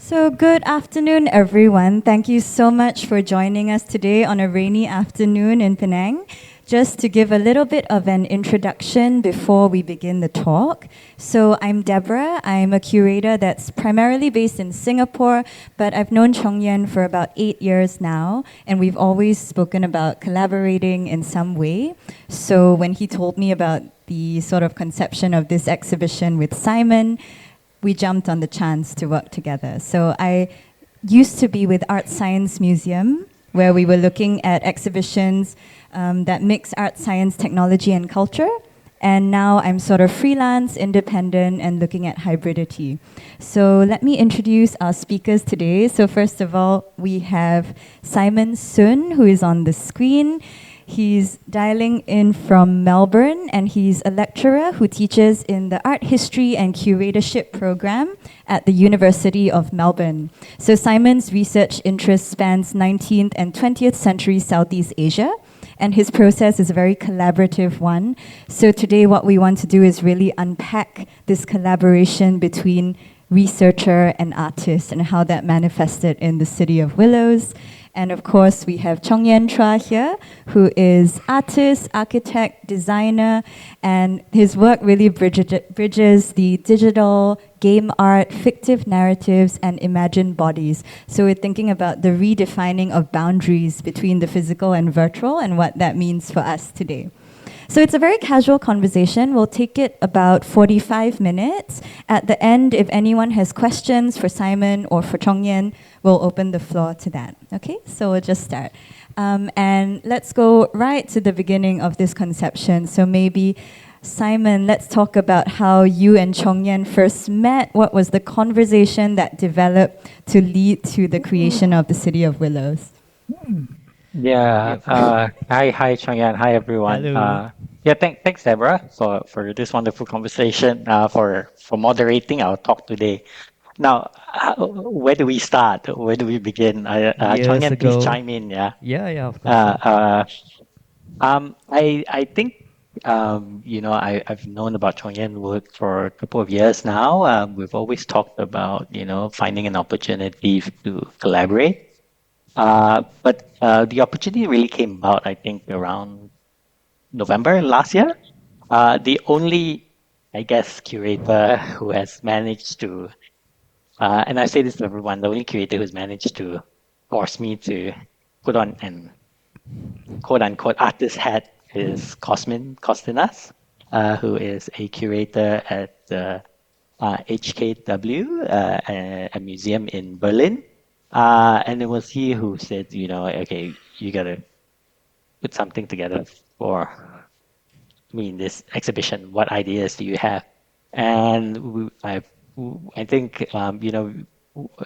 So, good afternoon, everyone. Thank you so much for joining us today on a rainy afternoon in Penang. Just to give a little bit of an introduction before we begin the talk. So, I'm Deborah. I'm a curator that's primarily based in Singapore, but I've known Chong Yan for about 8 years now, and we've always spoken about collaborating in some way. So, when he told me about the sort of conception of this exhibition with Simon, we jumped on the chance to work together. So I used to be with Art Science Museum, where we were looking at exhibitions that mix art, science, technology, and culture. And now I'm sort of freelance, independent, and looking at hybridity. So let me introduce our speakers today. So first of all, we have Simon Sun, who is on the screen. He's dialing in from Melbourne, and he's a lecturer who teaches in the Art History and Curatorship program at the University of Melbourne. So Simon's research interest spans 19th and 20th century Southeast Asia, and his process is a very collaborative one. So today what we want to do is really unpack this collaboration between researcher and artist and how that manifested in the City of Willows. And of course, we have Chong Yan Chuah here, who is artist, architect, designer, and his work really bridges the digital, game art, fictive narratives, and imagined bodies. So we're thinking about the redefining of boundaries between the physical and virtual and what that means for us today. So it's a very casual conversation. We'll take it about 45 minutes. At the end, if anyone has questions for Simon or for Chong Yan, we'll open the floor to that. Okay, so we'll just start. And let's go right to the beginning of this conception. So maybe, Simon, let's talk about how you and Chong Yan first met. What was the conversation that developed to lead to the creation of the City of Willows? Yeah. Hi, Chong Yan. Hi, everyone. Hello. Thanks, Deborah, for this wonderful conversation. For moderating our talk today. Now, where do we start? Where do we begin? Chong Years Yan, please ago. chime in. Yeah. Yeah, of course. I think I've known about Chong Yan work for a couple of years now. We've always talked about finding an opportunity to collaborate. But the opportunity really came about, I think, around November last year. The only, I guess, curator who has managed to, and I say this to everyone, the only curator who's managed to force me to put on an quote-unquote artist hat is Cosmin Costinas, who is a curator at the HKW, a museum in Berlin. And it was he who said, okay, you gotta put something together for me in this exhibition. What ideas do you have? And I think,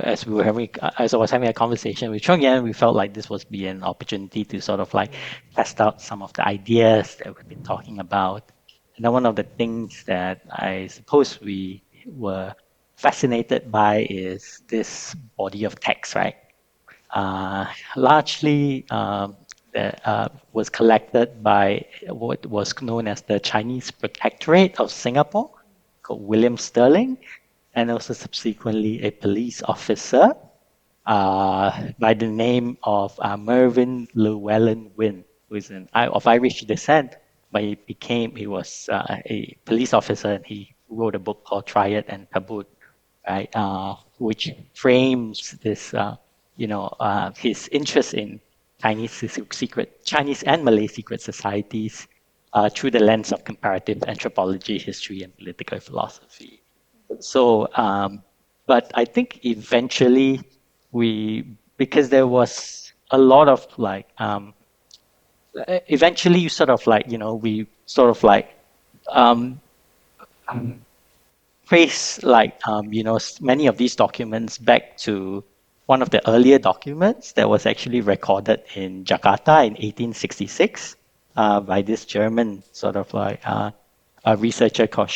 as I was having a conversation with Chong Yan, we felt like this was be an opportunity to sort of like test out some of the ideas that we've been talking about. And then one of the things that I suppose we were fascinated by is this body of text, right? Largely that was collected by what was known as the Chinese Protectorate of Singapore, called William Sterling, and also subsequently a police officer by the name of Mervyn Llewellyn Wynne, who is of Irish descent, but he was a police officer, and he wrote a book called Triad and Fabled, right? Which frames this, his interest in Chinese and Malay secret societies through the lens of comparative anthropology, history, and political philosophy. So, but I think eventually because there was a lot of eventually we sort of trace many of these documents back to one of the earlier documents that was actually recorded in Jakarta in 1866 by this German a researcher called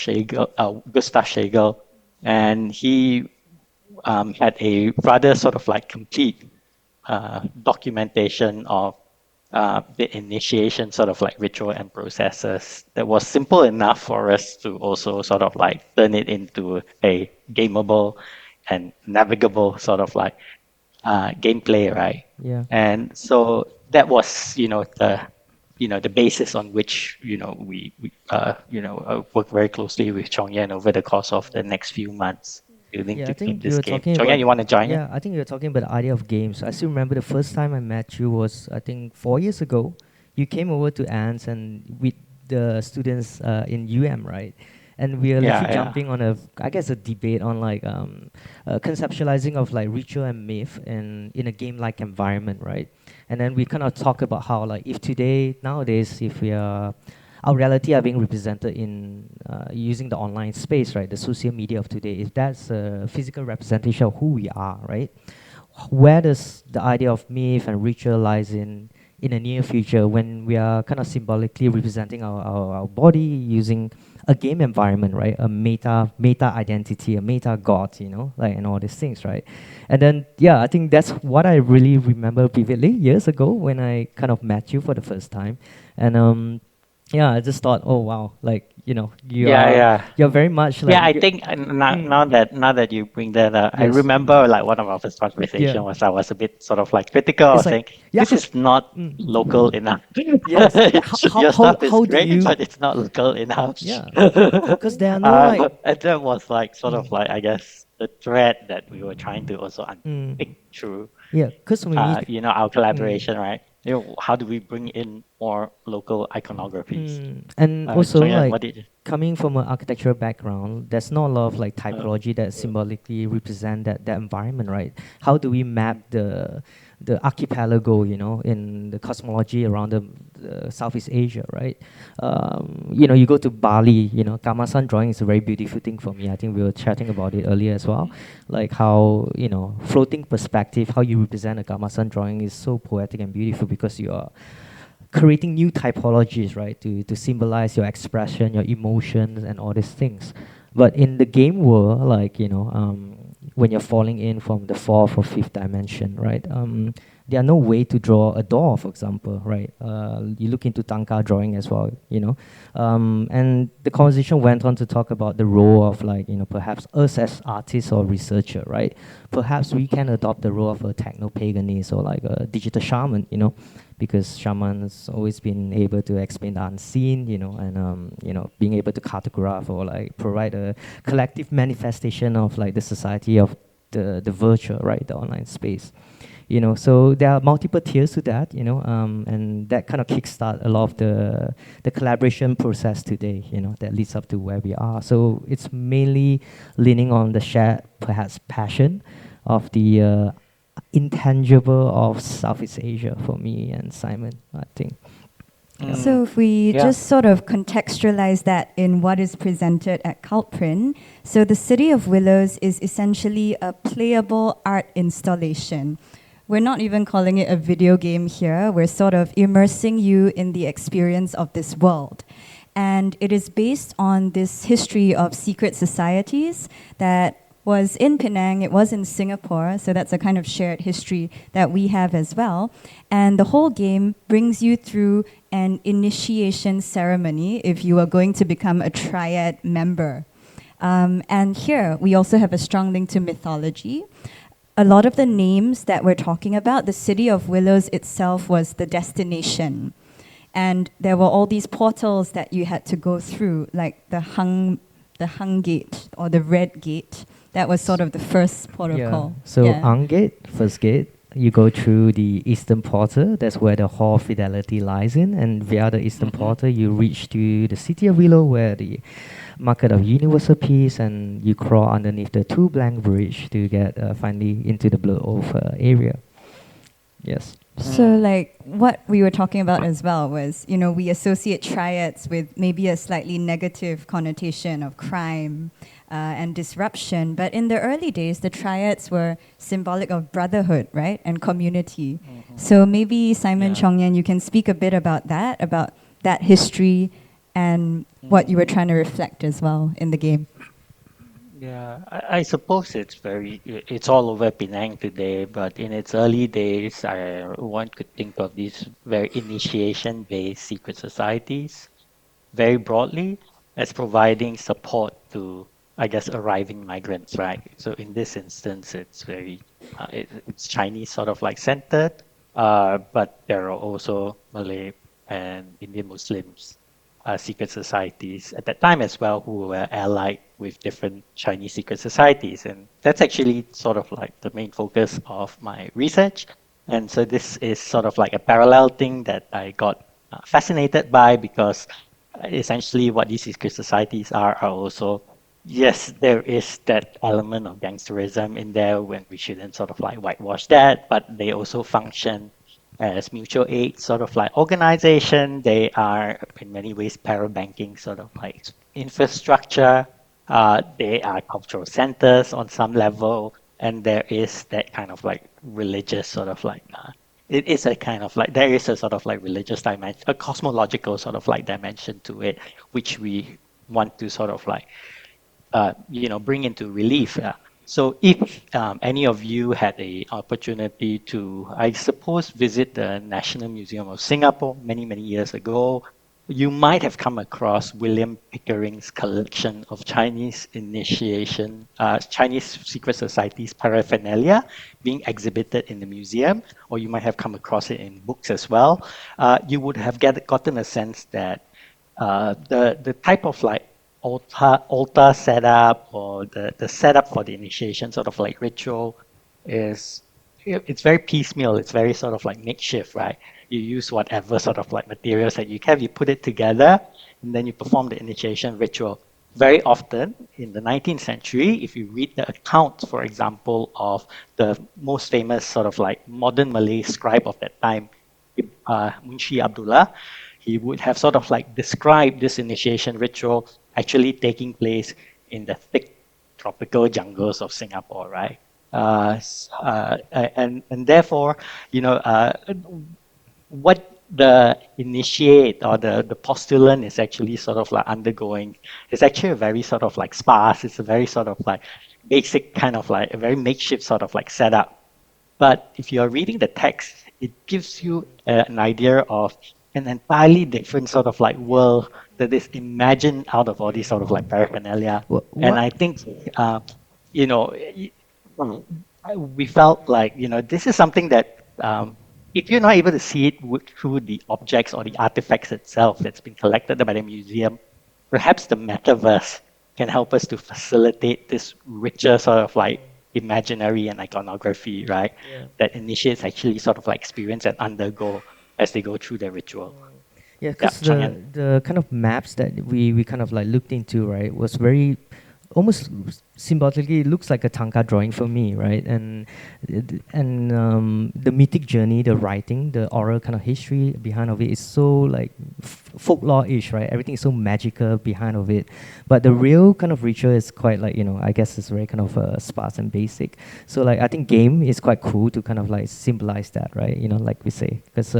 Gustav Schlegel, and he had a rather complete documentation of the initiation ritual and processes that was simple enough for us to also turn it into a gameable and navigable sort of like gameplay, right? Yeah. And so that was, the basis on which, worked very closely with Chong Yan over the course of the next few months, building Yeah, to I build think you this were game. talking Chong Yan, about you want to join in? yeah, I think you were talking about the idea of games. I still remember the first time I met you was I think 4 years ago. You came over to Ants and with the students in UM, right? And we are Yeah, literally yeah. jumping on I guess a debate on like conceptualizing of like ritual and myth in a game-like environment, right? And then we kind of talk about how like if today nowadays if we are our reality are being represented in using the online space, right? The social media of today. If that's a physical representation of who we are, right? Where does the idea of myth and ritual lies in the near future when we are kind of symbolically representing our body using a game environment, right? A meta identity, a meta god, like and all these things, right? And then yeah, I think that's what I really remember vividly years ago when I kind of met you for the first time. And yeah, I just thought, oh wow, like Yeah, yeah. you're very much Yeah, like I think now that you bring that up, I yes, remember like one of our first yeah. conversation was I was a bit sort of like critical. I It's was like saying yeah, this is not local enough. yes. How Your how stuff is how do great, you but it's not local enough. yeah? Because there are no like And that was like sort of mm, like I guess the thread that we were trying to also mm, unpick through yeah. Because when we our mm, collaboration, right? How do we bring in more local iconographies? and also Chong like what did you? coming from an architectural background, there's not a lot of like Uh, typology that symbolically represent that environment, right? How do we map the archipelago, in the cosmology around the Southeast Asia, right? You go to Bali, Kamasan drawing is a very beautiful thing for me. I think we were chatting about it earlier as well, like how floating perspective, how you represent a Kamasan drawing is so poetic and beautiful because you are creating new typologies, right, to symbolize your expression, your emotions, and all these things. But in the game world, like when you're falling in from the fourth or fifth dimension, right? There are no way to draw a door, for example, right? You look into Tanka drawing as well, and the conversation went on to talk about the role of like perhaps us as artists or researcher, right? Perhaps we can adopt the role of a techno paganist or like a digital shaman, because shamans always been able to explain the unseen, and being able to cartograph or like provide a collective manifestation of like the society of the virtual, right, the online space. So there are multiple tiers to that, and that kind of kickstart a lot of the collaboration process today, that leads up to where we are. So it's mainly leaning on the shared, perhaps, passion of the intangible of Southeast Asia for me and Simon, I think. Yeah. So if we yeah. just sort of contextualize that in what is presented at Cultprint, so the City of Willows is essentially a playable art installation. We're not even calling it a video game here. We're sort of immersing you in the experience of this world. And it is based on this history of secret societies that was in Penang, it was in Singapore, so that's a kind of shared history that we have as well. And the whole game brings you through an initiation ceremony if you are going to become a Triad member. And here, we also have a strong link to mythology. A lot of the names that we're talking about, the City of Willows itself was the destination. And there were all these portals that you had to go through, like the Hung Gate or the Red Gate. That was sort of the first protocol. Yeah. So Angate, first gate, you go through the Eastern Portal. That's where the Hall of Fidelity lies in. And via the Eastern Portal, you reach to the City of Willow, where the Market of Universal Peace, and you crawl underneath the two blank bridge to get finally into the Blood Oath area. Yes. So like what we were talking about as well was, we associate triads with maybe a slightly negative connotation of crime and disruption. But in the early days, the triads were symbolic of brotherhood, right? And community. So maybe Simon Chong Yan, you can speak a bit about that history and what you were trying to reflect as well in the game. Yeah, I suppose it's all over Penang today, but in its early days, one could think of these very initiation-based secret societies very broadly as providing support to I guess, arriving migrants, right? So in this instance, it's it's Chinese sort of like centered, but there are also Malay and Indian Muslims secret societies at that time as well who were allied with different Chinese secret societies. And that's actually sort of like the main focus of my research. And so this is sort of like a parallel thing that I got fascinated by because essentially what these secret societies are also, yes, there is that element of gangsterism in there when we shouldn't sort of like whitewash that, but they also function as mutual aid sort of like organization. They are in many ways parabanking sort of like infrastructure. They are cultural centers on some level, and there is that kind of like religious sort of like it is a kind of like there is a sort of like religious dimension, a cosmological sort of like dimension to it, which we want to sort of like bring into relief. So if any of you had a opportunity to, I suppose, visit the National Museum of Singapore many, many years ago, you might have come across William Pickering's collection of Chinese initiation, Chinese secret societies paraphernalia being exhibited in the museum, or you might have come across it in books as well. You would have gotten a sense that the type of like altar setup or the setup for the initiation sort of like ritual is it's very piecemeal. It's very sort of like makeshift, right? You use whatever sort of like materials that you have, you put it together, and then you perform the initiation ritual. Very often in the 19th century, if you read the accounts, for example, of the most famous sort of like modern Malay scribe of that time, Munshi Abdullah, he would have sort of like described this initiation ritual actually taking place in the thick tropical jungles of Singapore, right? And therefore, what the initiate or the postulant is actually sort of like undergoing is actually a very sort of like sparse. It's a very sort of like basic kind of like a very makeshift sort of like setup. But if you're reading the text, it gives you an idea of an entirely different sort of like world that is imagined out of all these sort of like paraphernalia. And I think, you know, we felt like, this is something that if you're not able to see it through the objects or the artifacts itself that's been collected by the museum, perhaps the metaverse can help us to facilitate this richer sort of like imaginary and iconography, right? Yeah. That initiates actually sort of like experience and undergo as they go through the ritual. Yeah, Yeah, because Chong Yan. the kind of maps that we kind of like looked into, right, was very almost symbolically looks like a Tanka drawing for me, right? And the mythic journey, the writing, the oral kind of history behind of it is so like folklore-ish, right? Everything is so magical behind of it, but the real kind of ritual is quite like I guess it's very kind of sparse and basic. So like I think game is quite cool to kind of like symbolize that, right? Like we say, because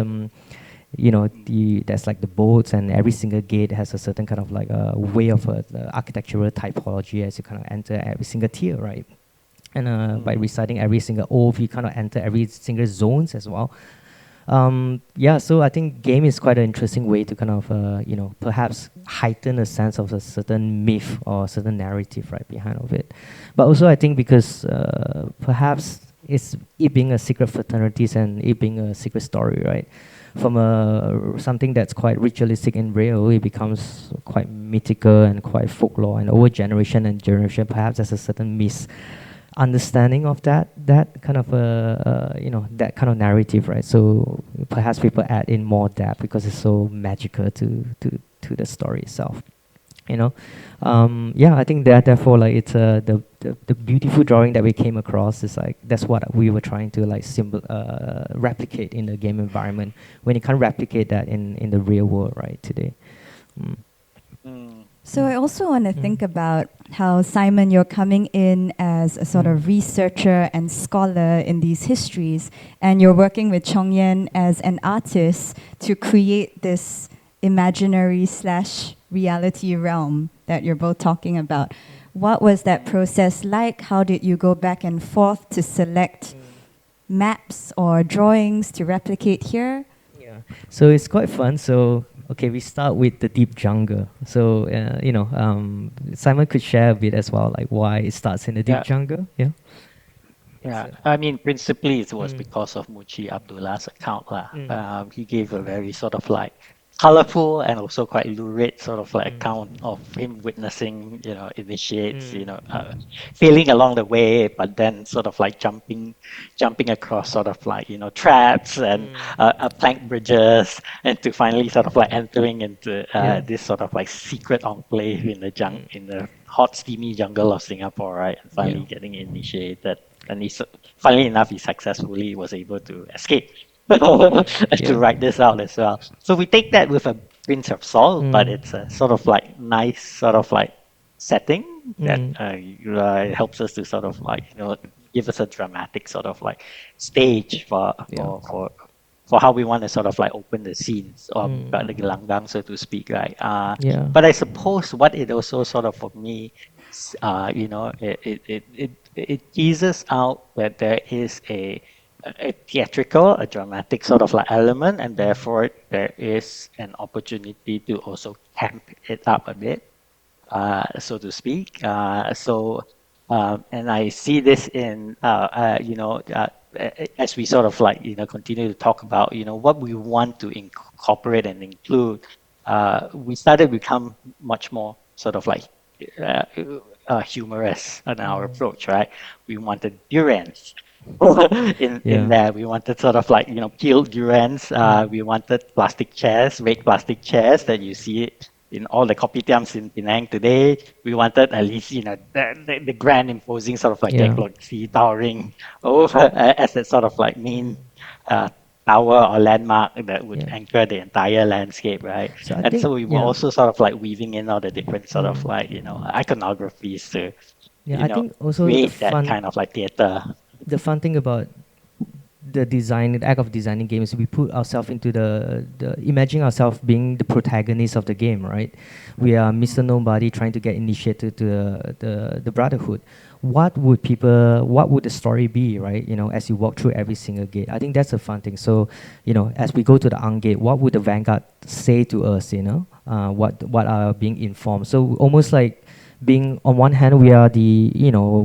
there's like the boats, and every single gate has a certain kind of like a way of the architectural typology as you kind of enter every single tier, right? And by reciting every single oath, you kind of enter every single zones as well. So I think game is quite an interesting way to kind of perhaps heighten a sense of a certain myth or a certain narrative right behind of it. But also I think because perhaps it being a secret fraternities and it being a secret story, right? From something that's quite ritualistic and real, it becomes quite mythical and quite folklore, and over generation and generation, perhaps there's a certain misunderstanding of that kind of that kind of narrative, right? So perhaps people add in more depth because it's so magical to the story itself. I think that therefore like it's the beautiful drawing that we came across is like that's what we were trying to like replicate in the game environment when you can't replicate that in the real world right today. So I also want to think about how, Simon, you're coming in as a sort of researcher and scholar in these histories, and you're working with Chong Yan as an artist to create this imaginary / reality realm that you're both talking about. What was that process like? How did you go back and forth to select maps or drawings to replicate here? Yeah, so it's quite fun. So Okay, we start with the deep jungle. So, Simon could share a bit as well, like why it starts in the deep Yeah. jungle. Yeah. Yeah, So, I mean, principally it was mm, because of Muji Abdullah's account lah. mm, He gave a very sort of like colorful and also quite lurid sort of like mm, account of him witnessing, initiates, mm, failing along the way, but then sort of like jumping across sort of like, traps and mm, plank bridges, and to finally sort of like entering into yeah. this sort of like secret enclave in the Mm, in the hot, steamy jungle of Singapore, right? And yeah. finally getting initiated. And funnily enough, he successfully was able to escape to Yeah. write this out as well. So we take that with a pinch of salt, but Mm, it's a sort of like nice sort of like setting that mm, helps us to sort of like give us a dramatic sort of like stage yeah. for how we want to sort of like open the scenes or Mm, the gelanggang, so to speak, right? yeah. But I suppose what it also sort of for me, it teases out that there is a theatrical, a dramatic sort of like element, and Mm, therefore there is an opportunity to also camp it up a bit, so to speak. And I see this in, as we sort of like, continue to talk about, what we want to incorporate and include. We started to become much more sort of like uh, humorous in our mm, approach, right? We wanted durians. In yeah. there, we wanted sort of like peeled durians. Mm, We wanted plastic chairs, red plastic chairs that you see in all the kopitiams in Penang today. We wanted at least the grand imposing sort of like yeah. sea towering over as that sort of like main Mm, uh, tower or landmark that would yeah. anchor the entire landscape, right? So I And think, so we were yeah. also sort of like weaving in all the different sort of Mm, like iconographies to yeah, I think also create that kind of like theater. the fun thing about the act of designing games, we put ourselves into the imagine ourselves being the protagonist of the game, right? We are Mr. Nobody trying to get initiated to the brotherhood. What would the story be, right? As you walk through every single gate. I think that's a fun thing. So, as we go to the gate, what would the vanguard say to us? What are being informed? So almost like being on one hand we are the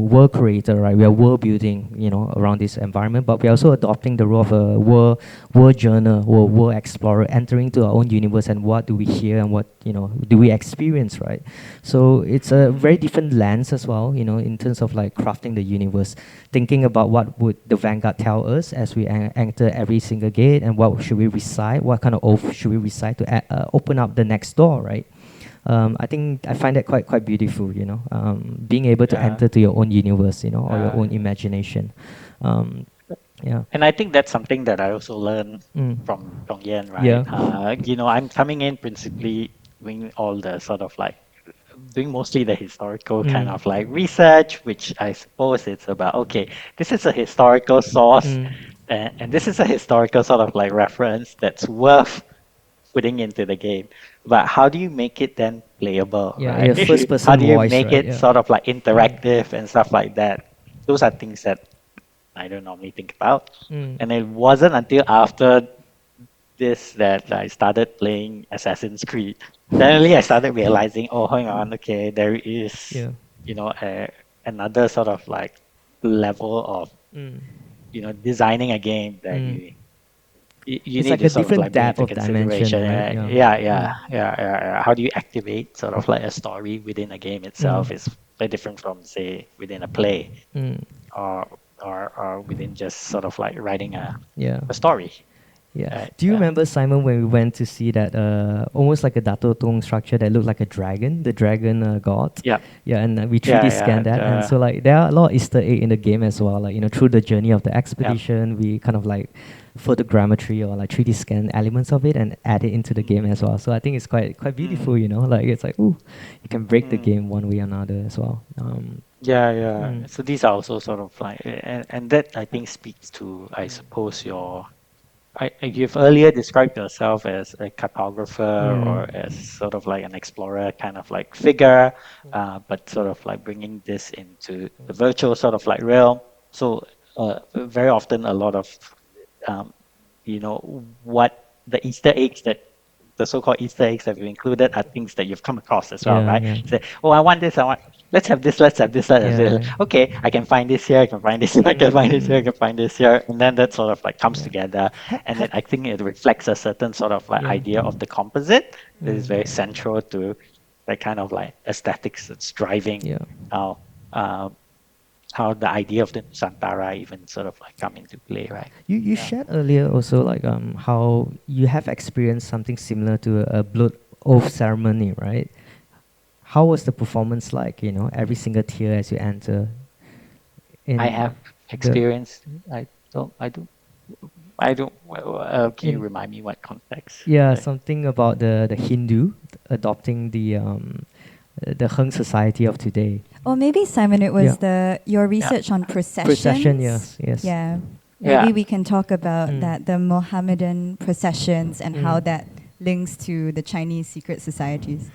world creator, right? We are world building around this environment, but we're also adopting the role of a world journer or world explorer, entering to our own universe, and what do we hear and what do we experience, right? So it's a very different lens as well, in terms of like crafting the universe, thinking about what would the vanguard tell us as we enter every single gate, and what should we recite, what kind of oath should we recite to open up the next door, right? I think I find that quite beautiful, being able to Yeah. enter to your own universe, or your Uh, own imagination. Um, yeah. and I think that's something that I also learned Mm. from Chong Yan, right? Yeah. I'm coming in principally doing all the sort of like doing mostly the historical kind Mm. of like research, which I suppose it's about, okay, this is a historical source, Mm. and this is a historical sort of like reference that's worth putting into the game. But how do you make it then playable, Yeah, right? yeah, first How person do you voice, make right? it Yeah. sort of like Mm. interactive and stuff like that? Those are things that I don't normally think about. Mm. And it wasn't until after this that I started playing Assassin's Creed. Suddenly I started realizing, oh, hang on, okay, there is, Yeah. another sort of like level of, Mm. designing a game that Mm. you It's need like to a sort of different like bring depth into of dimension, consideration. right? Right? Yeah. Yeah, yeah, Mm. yeah, yeah, yeah. How do you activate sort of like a story within a game Mm. itself is very different from, say, within a play Mm. or or within just sort of like writing Yeah. a story. Yeah. Right? Do you Yeah. remember, Simon, when we went to see that almost like a Dato Tong structure that looked like a dragon, the dragon god? Yeah. Yeah, and we Yeah, 3D yeah. scanned that, and so like there are a lot of Easter egg in the game as well. Like through the journey of the Yeah. expedition, we kind of like photogrammetry or like 3D scan elements of it and add it into the game as well. So I think it's quite beautiful. Mm, Like it's like ooh, you can break the mm. game one way or another as well. Yeah, yeah. Mm, So these are also sort of like, and that I think speaks to, I suppose, you've earlier described yourself as a cartographer mm, or as sort of like an explorer kind of like figure, but sort of like bringing this into the virtual sort of like realm. So very often a lot of, um, what the Easter eggs that the so-called Easter eggs that we've included are things that you've come across as well, Yeah, right? yeah. Say, oh, I want this, I want, let's have this, let's have this, let's have Yeah. this. Okay, I can find this here, I can find this here, I can find this here, I Mm. can find this here. And then that sort of like comes Yeah. together. And then Have I think it reflects a certain sort of like yeah. idea of the composite that is very Mm. central to that kind of like aesthetics that's driving Yeah. how uh, how the idea of the Nusantara even sort of like come into play, right? You Yeah. shared earlier also like how you have experienced something similar to a blood oath ceremony, right? How was the performance like? You know, every single tier as you enter I in have the experienced. I don't. Can you in remind me what context? yeah, Like, something about the Hindu adopting the Hung society of today. Or maybe Simon, it Yeah. was your yeah, research on processions. Procession, yes, yes. Yeah. yeah. Maybe we can talk about Mm. that, the Mohammedan processions and how Mm. that links to the Chinese secret societies.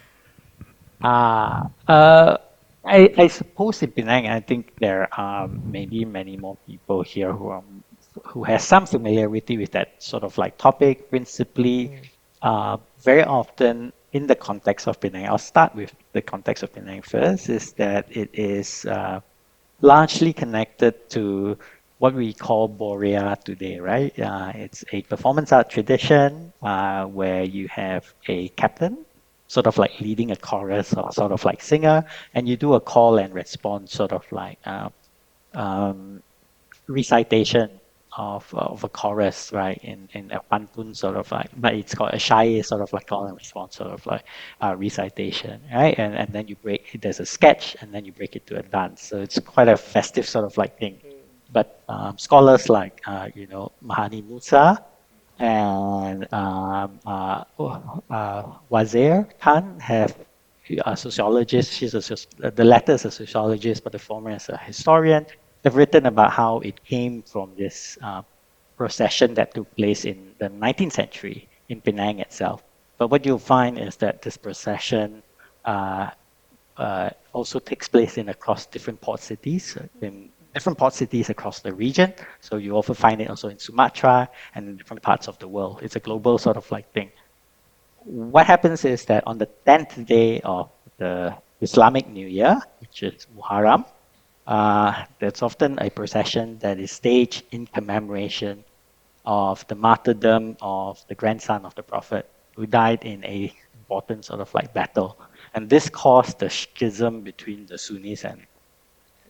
Uh, uh, I suppose in Penang, I think there are maybe many more people here who has some familiarity with that sort of like topic. Principally, Mm. very often in the context of Penang, I'll start with the context of Penang first. Is that it is largely connected to what we call Borea today, right? It's a performance art tradition where you have a captain, sort of like leading a chorus or sort of like singer, and you do a call and response, sort of like um, recitation of a chorus, right? In a pantun sort of like, but it's called a shy sort of like call and response sort of like recitation, right? And then you break. There's a sketch, and then you break it to a dance. So it's quite a festive sort of like thing. But scholars like Mahani Musa and Wazir Khan have a sociologist. The latter is a sociologist, but the former is a historian. They've written about how it came from this procession that took place in the 19th century in Penang itself. But what you'll find is that this procession uh, also takes place in across different port cities, in different port cities across the region. So you also find it also in Sumatra and in different parts of the world. It's a global sort of like thing. What happens is that on the 10th day of the Islamic New Year, which is Muharram, there's often a procession that is staged in commemoration of the martyrdom of the grandson of the Prophet who died in a important sort of like battle. And this caused the schism between the Sunnis and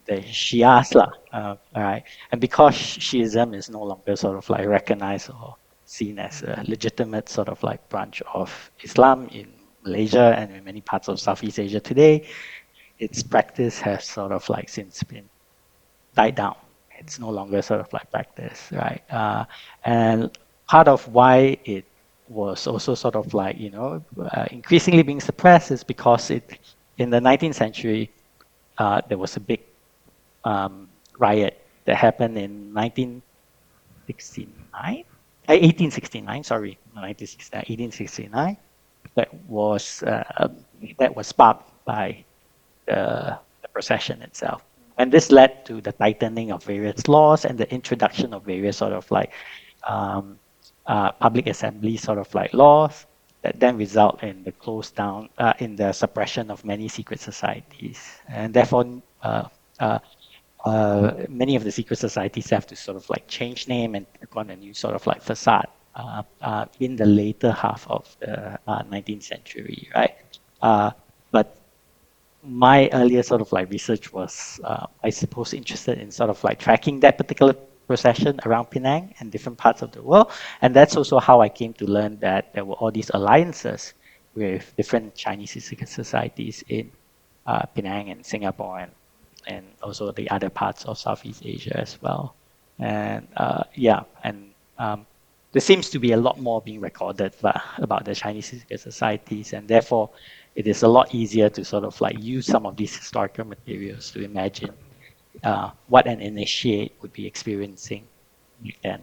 the Shias. All right. And because Shiism is no longer sort of like recognized or seen as a legitimate sort of like branch of Islam in Malaysia and in many parts of Southeast Asia today, its practice has sort of like since been died down. It's no longer sort of like practice, right? And part of why it was also sort of like increasingly being suppressed is because in the 19th century there was a big riot that happened in 1969, 1869. Sorry, not 1969, 1869. That was sparked by the procession itself. And this led to the tightening of various laws and the introduction of various sort of like public assembly sort of like laws that then result in the close down, in the suppression of many secret societies. And therefore, many of the secret societies have to sort of like change name and take on a new sort of like facade in the later half of the 19th century, right? But my earlier sort of like research was, I suppose, interested in sort of like tracking that particular procession around Penang and different parts of the world. And that's also how I came to learn that there were all these alliances with different Chinese secret societies in Penang and Singapore and also the other parts of Southeast Asia as well. And there seems to be a lot more being recorded about the Chinese secret societies, and therefore it is a lot easier to sort of like use some of these historical materials to imagine what an initiate would be experiencing back then.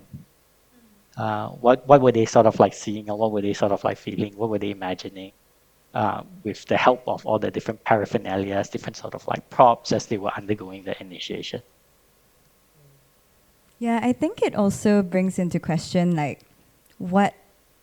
What were they sort of like seeing, or what were they sort of like feeling? What were they imagining? With the help of all the different paraphernalia, different sort of like props as they were undergoing the initiation. Yeah, I think it also brings into question like what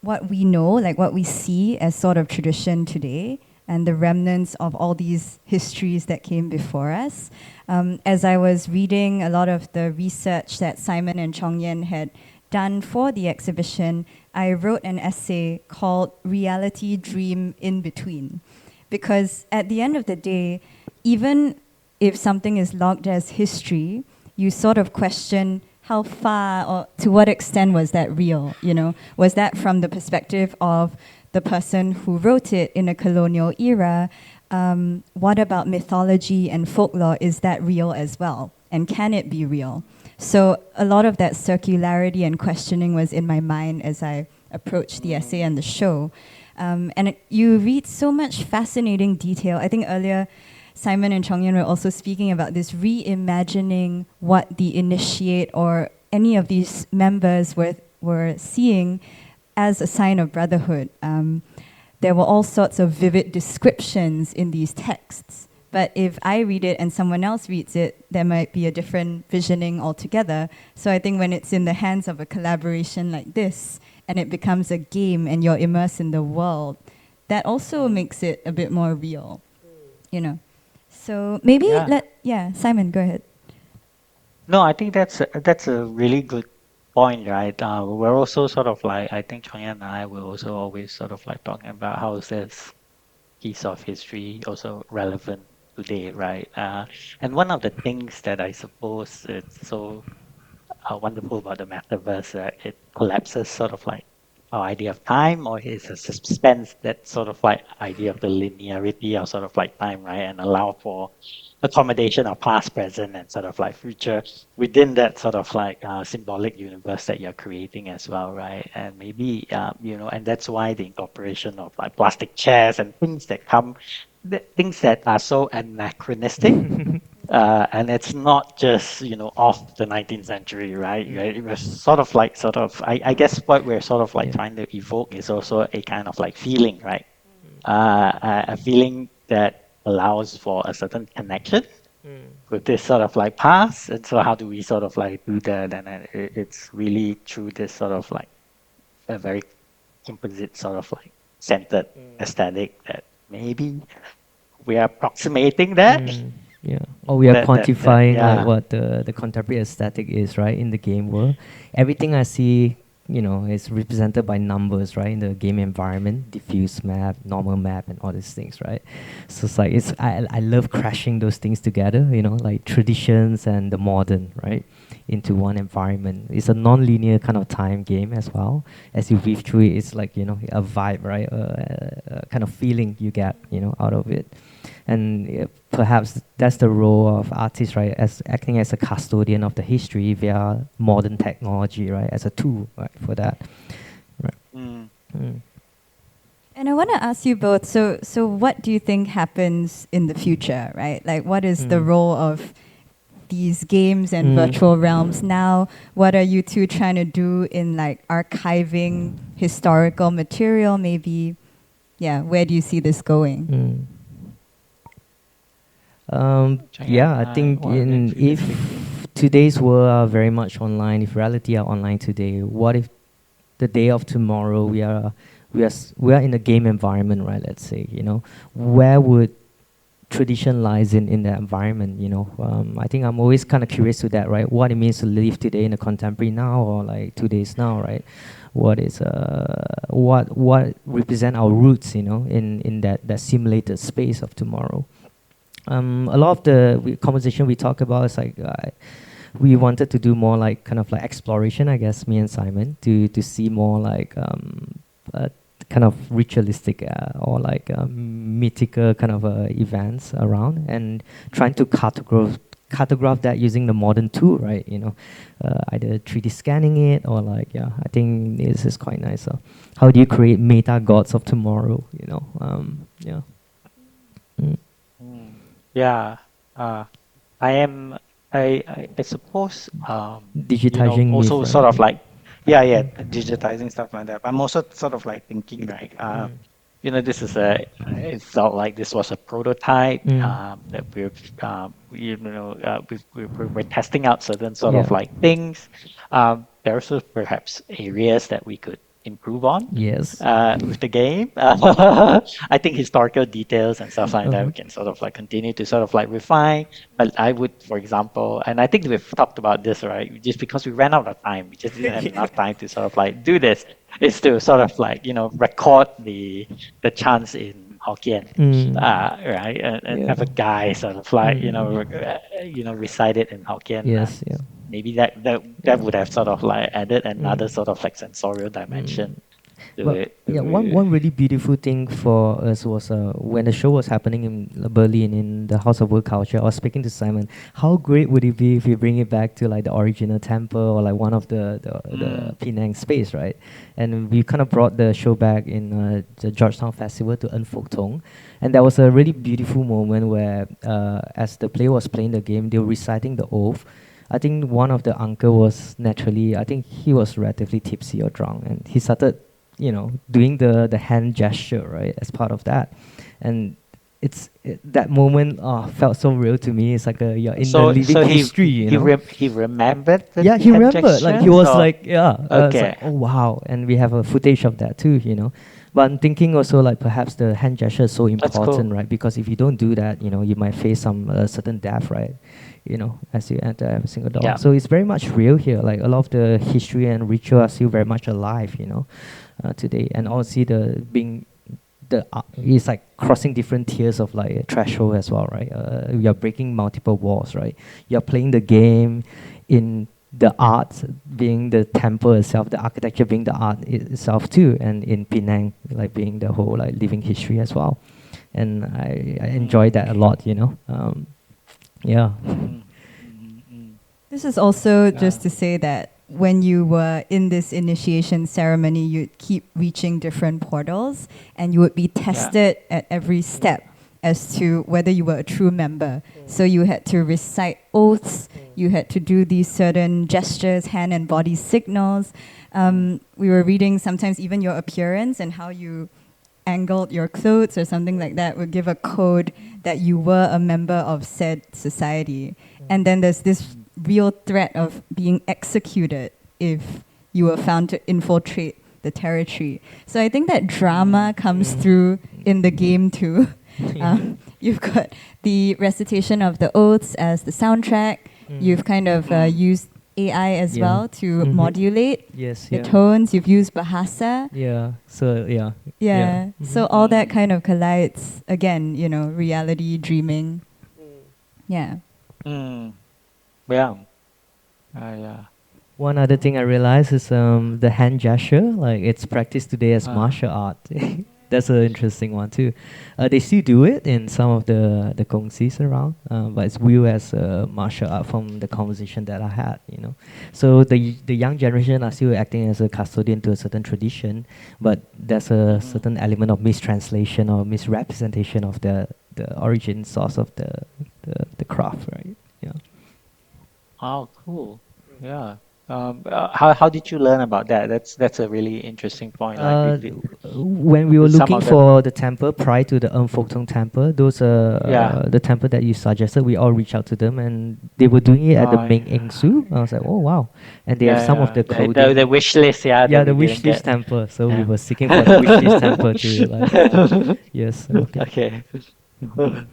what we know, like what we see as sort of tradition today, and the remnants of all these histories that came before us. As I was reading a lot of the research that Simon and Chong Yan had done for the exhibition, I wrote an essay called Reality Dream in Between. Because at the end of the day, even if something is logged as history, you sort of question how far or to what extent was that real, you know? Was that from the perspective of the person who wrote it in a colonial era? What about mythology and folklore? Is that real as well? And can it be real? So a lot of that circularity and questioning was in my mind as I approached the essay and the show. You read so much fascinating detail. I think earlier Simon and Chong Yan were also speaking about this reimagining what the initiate or any of these members were seeing as a sign of brotherhood. There were all sorts of vivid descriptions in these texts. But if I read it and someone else reads it, there might be a different visioning altogether. So I think when it's in the hands of a collaboration like this, and it becomes a game and you're immersed in the world, that also makes it a bit more real, you know. So maybe Simon, go ahead. No, I think that's a really good point, right? We're also sort of like, I think Chong Yan and I were also always sort of like talking about how is this piece of history also relevant today, right? And one of the things that I suppose it's so wonderful about the metaverse, it collapses sort of like our idea of time, or it suspends that sort of like idea of the linearity of sort of like time, right? And allow for accommodation of past, present, and sort of like future within that sort of like symbolic universe that you're creating as well, right? And maybe, and that's why the incorporation of like plastic chairs and things that things that are so anachronistic. And it's not just, off the 19th century, right? It was I guess what we're sort of like trying to evoke is also a kind of like feeling, right? A feeling that allows for a certain connection with this sort of like past. And so how do we sort of like do that? And it's really through this sort of like a very composite sort of like centered aesthetic that maybe we are approximating that. Yeah. Or we are That quantifying yeah. like what the contemporary aesthetic is, right? In the game world, everything I see, is represented by numbers, right? In the game environment, diffuse map, normal map, and all these things, right? So it's like I love crashing those things together, like traditions and the modern, right, into one environment. It's a non-linear kind of time game as well. As you weave through it, it's like a vibe, right? A kind of feeling you get, out of it. And perhaps that's the role of artists, right, as acting as a custodian of the history via modern technology, right, as a tool, right, for that. Right. And I want to ask you both, so what do you think happens in the future, right? Like, what is the role of these games and virtual realms now? What are you two trying to do in like archiving historical material? Maybe, where do you see this going? I think if today's world are very much online, if reality are online today, what if the day of tomorrow we are in a game environment, right? Let's say, where would tradition lies in that environment? I think I'm always kind of curious to that, right? What it means to live today in a contemporary now, or like 2 days now, right? What is what represent our roots, in that simulated space of tomorrow. A lot of the conversation we talk about is like we wanted to do more like kind of like exploration, I guess, me and Simon, to see more like kind of ritualistic or like mythical kind of events around, and trying to cartograph that using the modern tool, right? Either 3D scanning it or like, I think this is quite nice. So how do you create meta gods of tomorrow? I suppose digitizing also myth, sort right? of like digitizing stuff like that. I'm also sort of like thinking like this is it felt like this was a prototype that we're testing out certain sort of like things. There are also perhaps areas that we could improve on Yes. with the game. I think historical details and stuff like that we can sort of like continue to sort of like refine. But I would, for example, and I think we've talked about this, right? Just because we ran out of time, we just didn't have enough time to sort of like do this, is to sort of like, record the chants in Hokkien, right? And Yeah. have a guy sort of like, recite it in Hokkien. Yes. Yeah. Maybe that would have sort of like added another sort of like sensorial dimension to But it. yeah, one really beautiful thing for us was when the show was happening in Berlin in the House of World Culture. I was speaking to Simon. How great would it be if we bring it back to like the original temple or like one of the Penang space, right? And we kind of brought the show back in the Georgetown Festival to Folk Tong, and that was a really beautiful moment where as the player was playing the game, they were reciting the oath. I think one of the uncle was naturally, I think he was relatively tipsy or drunk, and he started, doing the hand gesture, right, as part of that. And that moment felt so real to me. It's like you're in the living history, he remembered the yeah, he hand remembered. Like he gestures, was or- like, yeah, it's Okay. like, oh wow, and we have a footage of that too, But I'm thinking also like perhaps the hand gesture is so That's cool. important, right? Because if you don't do that, you might face some certain death, right? As you enter every single door. Yeah. So it's very much real here. Like a lot of the history and ritual are still very much alive, today. And also it's like crossing different tiers of like a threshold as well, right? You're breaking multiple walls, right? You're playing the game in the art being the temple itself, the architecture being the art itself too, and in Penang, like being the whole like living history as well. And I enjoy that a lot, yeah. This is also just to say that when you were in this initiation ceremony, you'd keep reaching different portals and you would be tested at every step as to whether you were a true member. So you had to recite oaths, you had to do these certain gestures, hand and body signals. We were reading sometimes even your appearance and how you angled your clothes or something like that would give a code that you were a member of said society. And then there's this real threat of being executed if you were found to infiltrate the territory. So I think that drama comes through in the game too. You've got the recitation of the oaths as the soundtrack. You've kind of used AI as well to modulate the tones. You've used Bahasa. Yeah. So yeah. Yeah. So all that kind of collides again, reality, dreaming. Yeah. Yeah. Yeah. One other thing I realized is the hand gesture, like it's practiced today as martial art. That's an interesting one too. They still do it in some of the kongsis around, but it's viewed as martial art from the conversation that I had, So the young generation are still acting as a custodian to a certain tradition, but there's a certain element of mistranslation or misrepresentation of the origin source of the craft, right? Yeah. Oh, cool. Yeah. How did you learn about that? That's a really interesting point. When we were some looking of the- for the temple prior to the Folk Tong temple, those Yeah. the temple that you suggested, we all reached out to them and they were doing it at the Oh, Meng Eng Su. I was like, oh wow. And they have some of the clothing. the wish list, yeah. Yeah, that the we wish didn't list get. temple. So we Yeah. were seeking for the wish list temple to like, yes. Okay. Okay.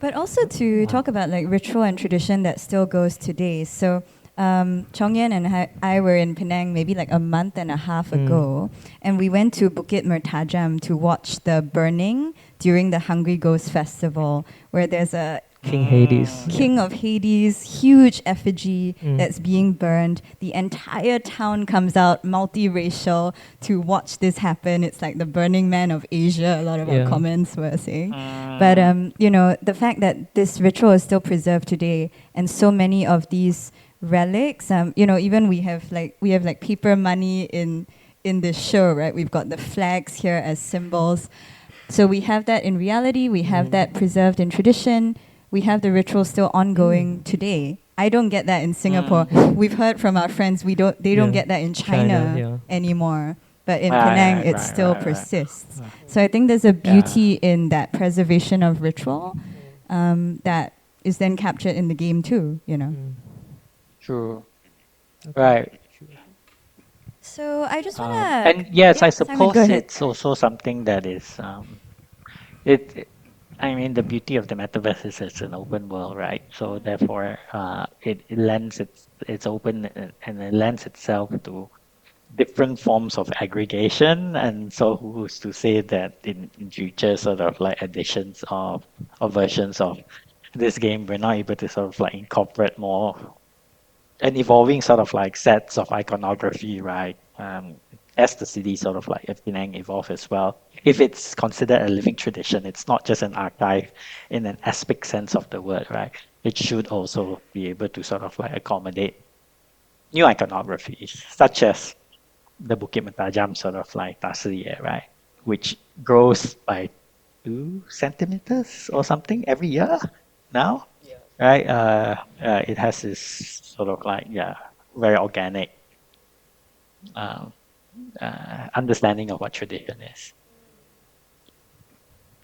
But also to talk about like ritual and tradition that still goes today. So Chong Yan and I were in Penang maybe like a month and a half ago, and we went to Bukit Mertajam to watch the burning during the Hungry Ghost Festival, where there's a King Hades. King of Hades, huge effigy that's being burned. The entire town comes out, multiracial, to watch this happen. It's like the Burning Man of Asia, a lot of our comments were saying. But, the fact that this ritual is still preserved today, and so many of these relics, even we have like paper money in this show, right? We've got the flags here as symbols. So we have that in reality, we have that preserved in tradition. We have the ritual still ongoing today. I don't get that in Singapore. We've heard from our friends they don't get that in China anymore. But in Penang, it still persists. So I think there's a beauty in that preservation of ritual that is then captured in the game too, True. Right. So I just want And to, yes, I yeah, Simon, go suppose ahead. it's also something that is it. I mean, the beauty of the metaverse is it's an open world, right? So therefore, it lends it's open and it lends itself to different forms of aggregation. And so who's to say that in future sort of like editions of or versions of this game, we're not able to sort of like incorporate more an evolving sort of like sets of iconography, right? As the city sort of like Penang evolve as well. If it's considered a living tradition, it's not just an archive in an aspect sense of the word, right? It should also be able to sort of like accommodate new iconography, such as the Bukit Mentajam sort of like Tasriye, right? Which grows by 2 centimeters or something every year now, right? It has this sort of like, yeah, very organic um, understanding of what tradition is.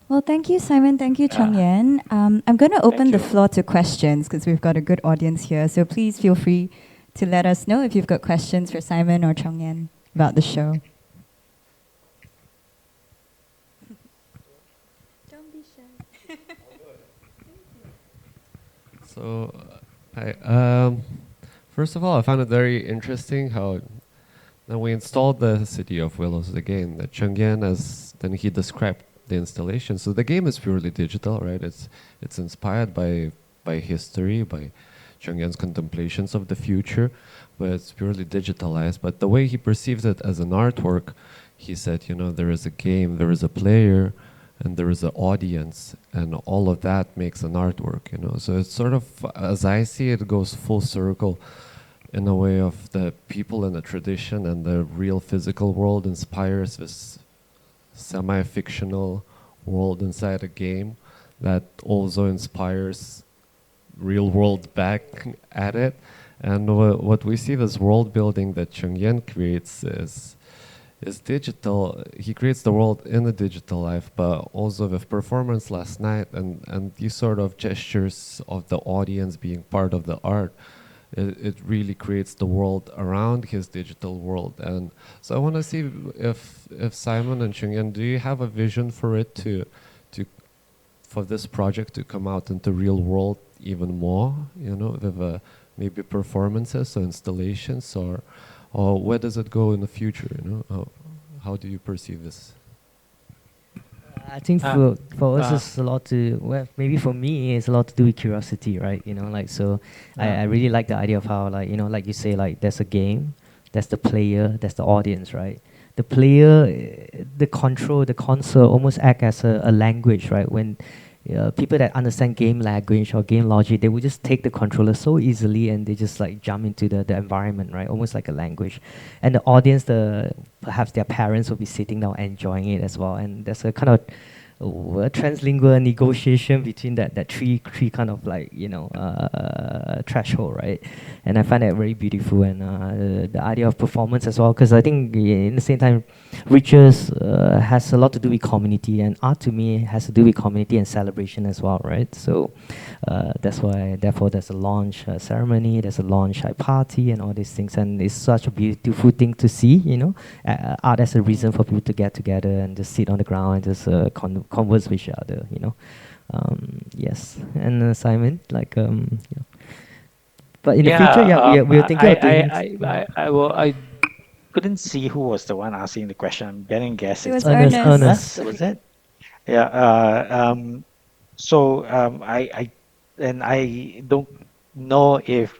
Well, thank you, Simon. Thank you, Chong Uh, Yan. I'm going to Thank open the you. floor to questions because we've got a good audience here. So please feel free to let us know if you've got questions for Simon or Chong Yan about the show. Don't be shy. So, I first of all, I found it very interesting how when we installed the City of Willows again, that Chong Yan, as then he described the installation. So the game is purely digital, right? It's inspired by history, by Chong Yan's contemplations of the future, but it's purely digitalized. But the way he perceives it as an artwork, he said, you know, there is a game, there is a player, and there is an audience, and all of that makes an artwork, you know. So it's sort of, as I see it, goes full circle in a way of the people in the tradition and the real physical world inspires this semi-fictional world inside a game that also inspires real world back at it. And what we see, this world building that Chong Yan creates is digital. He creates the world in the digital life, but also with performance last night and these sort of gestures of the audience being part of the art. It really creates the world around his digital world. And so I want to see if Simon and Chong Yan, do you have a vision for it to for this project to come out into real world even more, you know, with maybe performances or installations, or where does it go in the future, you know? How do you perceive this? I think for us it's a lot to, well, maybe for me it's a lot to do with curiosity, right? You know, like, so I really like the idea of how, like, you know, like you say, like there's a game, there's the player, there's the audience, right? The player, the control, the console almost act as a language, right? When people that understand game language or game logic, they would just take the controller so easily and they just like jump into the environment, right? Almost like a language. And the audience, perhaps their parents will be sitting down enjoying it as well. And there's a kind of translingual negotiation between that three kind of, like, you know, threshold, right? And I find that very beautiful. And the idea of performance as well, because I think in the same time, Riches has a lot to do with community, and art to me has to do with community and celebration as well, right? So that's why, therefore, there's a launch ceremony, there's a launch party, and all these things. And it's such a beautiful thing to see, you know, art as a reason for people to get together and just sit on the ground and just converse with each other, you know. Yes. And Simon, like, you know. But in the future, yeah, we're thinking of doing. I couldn't see who was the one asking the question. I'm getting guess It was it's Ernest, Ernest. Ernest, was it? Yeah. So I don't know if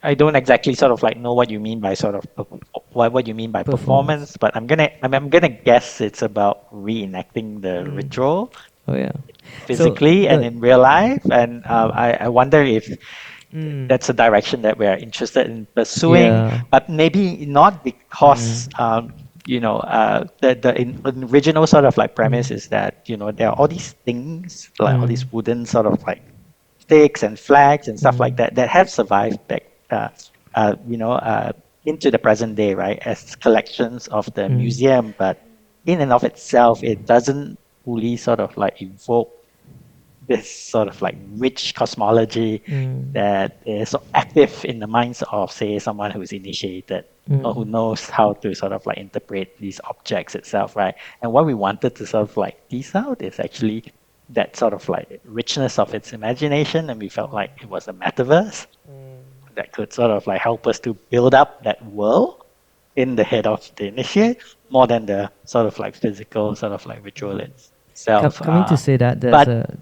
I don't exactly sort of like know what you mean by sort of what you mean by Performance. performance, but I'm gonna guess it's about reenacting the ritual Oh yeah. So physically and the in real life, and I wonder if mm, that's a direction that we are interested in pursuing, yeah. but maybe not because the original sort of like premise is that there are all these things like all these wooden sort of like sticks and flags and stuff like that that have survived back uh, you know uh, into the present day, right, as collections of the museum, but in and of itself it doesn't fully sort of like evoke this sort of like rich cosmology that is so active in the minds of, say, someone who's initiated or who knows how to sort of like interpret these objects itself, right? And what we wanted to sort of like tease out is actually that sort of like richness of its imagination, and we felt like it was a metaverse that could sort of like help us to build up that world in the head of the initiate more than the sort of like physical sort of like ritual itself. Coming to say that, there's but a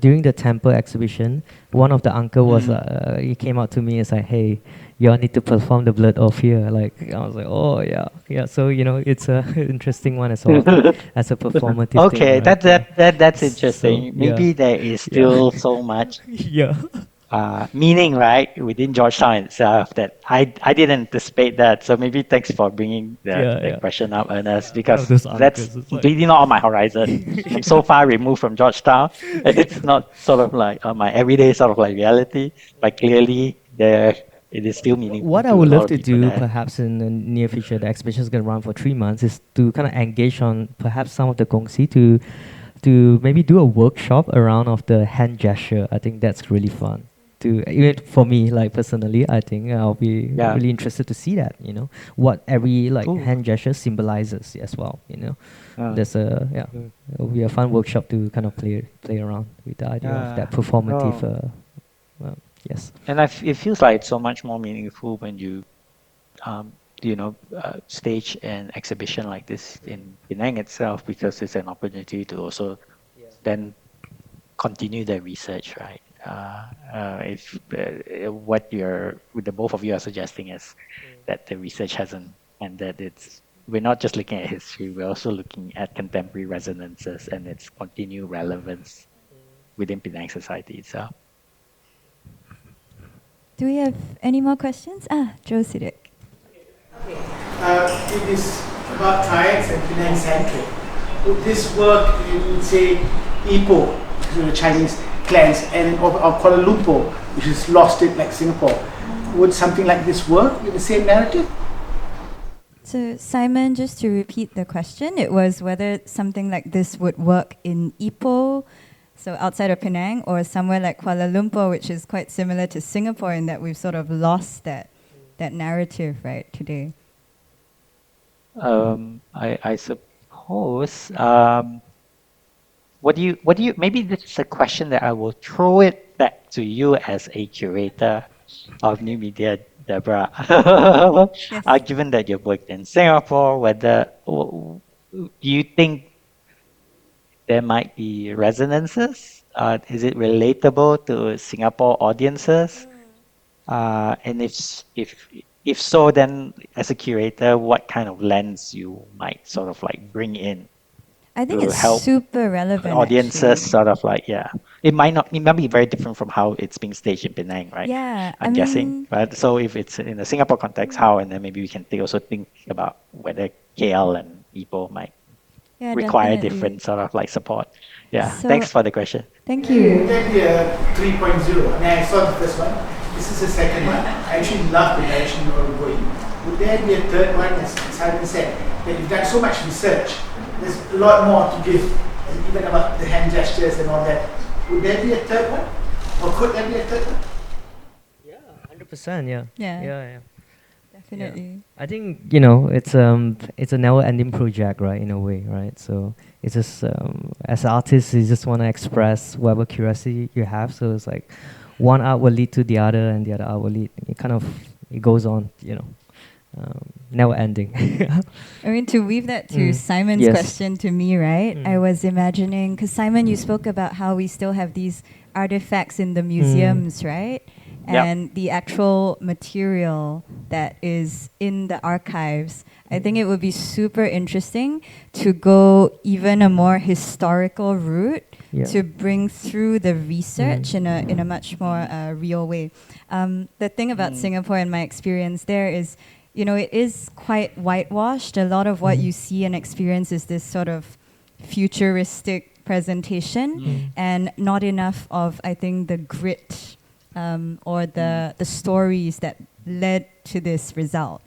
during the temple exhibition, one of the uncle was he came out to me and said, "Hey, you all need to perform the blood off here." Like I was like, "Oh yeah." So it's a interesting one as well as a performative okay, thing. Right? that's So, interesting. Maybe yeah. there is still so much Yeah. meaning, right, within Georgetown itself that I didn't anticipate that. So maybe thanks for bringing the question up, Ernest, One because of those that's uncles, it's like- completely not on my horizon. I'm so far removed from Georgetown. It's not sort of like my everyday sort of like reality, but clearly there it is still meaningful. What I to would a lot love of to people do, there. perhaps in the near future, the exhibition is going to run for 3 months, is to kind of engage on perhaps some of the gongsi to maybe do a workshop around of the hand gesture. I think that's really fun. To even for me, like personally, I think I'll be Yeah. really interested to see that. What every like Cool. hand gesture symbolizes as well. There's Mm. it'll be a fun workshop to kind of play around with the idea of that performative. Yes. And it feels like it's so much more meaningful when you, stage an exhibition like this in Penang itself, because it's an opportunity to also then continue the research, right? If what the both of you are suggesting is that the research hasn't, and that we're not just looking at history, we're also looking at contemporary resonances and its continued relevance within Penang society itself. Do we have any more questions? Joe Sidik. It is about Triads and Penang centric. Would this work in, say, Ipoh, the Chinese clans, and or Kuala Lumpur, which is lost it like Singapore? Would something like this work with the same narrative? So Simon, just to repeat the question, it was whether something like this would work in Ipoh, so outside of Penang, or somewhere like Kuala Lumpur, which is quite similar to Singapore in that we've sort of lost that narrative right today. I suppose. What do you? Maybe this is a question that I will throw it back to you as a curator of new media, Deborah. Yes. Given that you've worked in Singapore, do you think there might be resonances? Is it relatable to Singapore audiences? And if so, then as a curator, what kind of lens you might sort of like bring in I think to it's help super relevant. audiences actually. sort of like, yeah. It might be very different from how it's being staged in Penang, right? Yeah, I'm guessing. Right? So if it's in a Singapore context, how, and then maybe we can also think about whether KL and Ipoh might require definitely. different sort of like support. Yeah. So- Thanks for the question. Thank Would you. there be a 3.0? I mean, I saw the first one. This is the second one. I actually love the direction you're going. Would there be a third one, as Simon said, that you've done so much research, there's a lot more to give, even about the hand gestures and all that. Would there be a third one? Or could there be a third one? Yeah, 100%. Yeah. Yeah. Definitely. I think it's a never-ending project, right? In a way, right? So it's just as artists, you just want to express whatever curiosity you have. So it's like one art will lead to the other, and the other art will lead. It goes on, never-ending. I mean, to weave that to Simon's Yes. question to me, right? I was imagining, because Simon, you spoke about how we still have these artifacts in the museums, right? Yep. And the actual material that is in the archives. I think it would be super interesting to go even a more historical route to bring through the research in a much more real way. The thing about Singapore, in my experience there, is it is quite whitewashed. A lot of what you see and experience is this sort of futuristic presentation, and not enough of, I think, the grit or the stories that led to this result.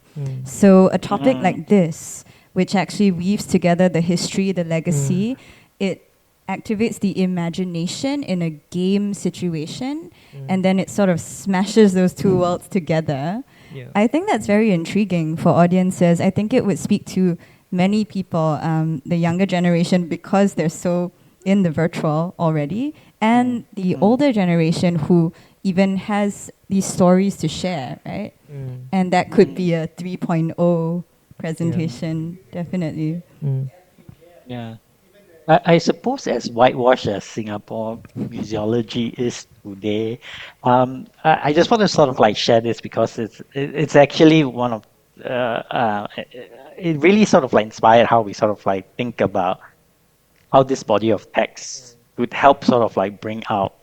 So a topic like this, which actually weaves together the history, the legacy, it activates the imagination in a game situation, and then it sort of smashes those two worlds together. Yeah. I think that's very intriguing for audiences. I think it would speak to many people, the younger generation, because they're so in the virtual already, and the older generation who even has these stories to share, right? Mm. And that could be a 3.0 presentation, definitely. Mm. Yeah. I suppose as whitewashed as Singapore museology is today, I just want to sort of like share this because it's actually one of it really sort of like inspired how we sort of like think about how this body of text would help sort of like bring out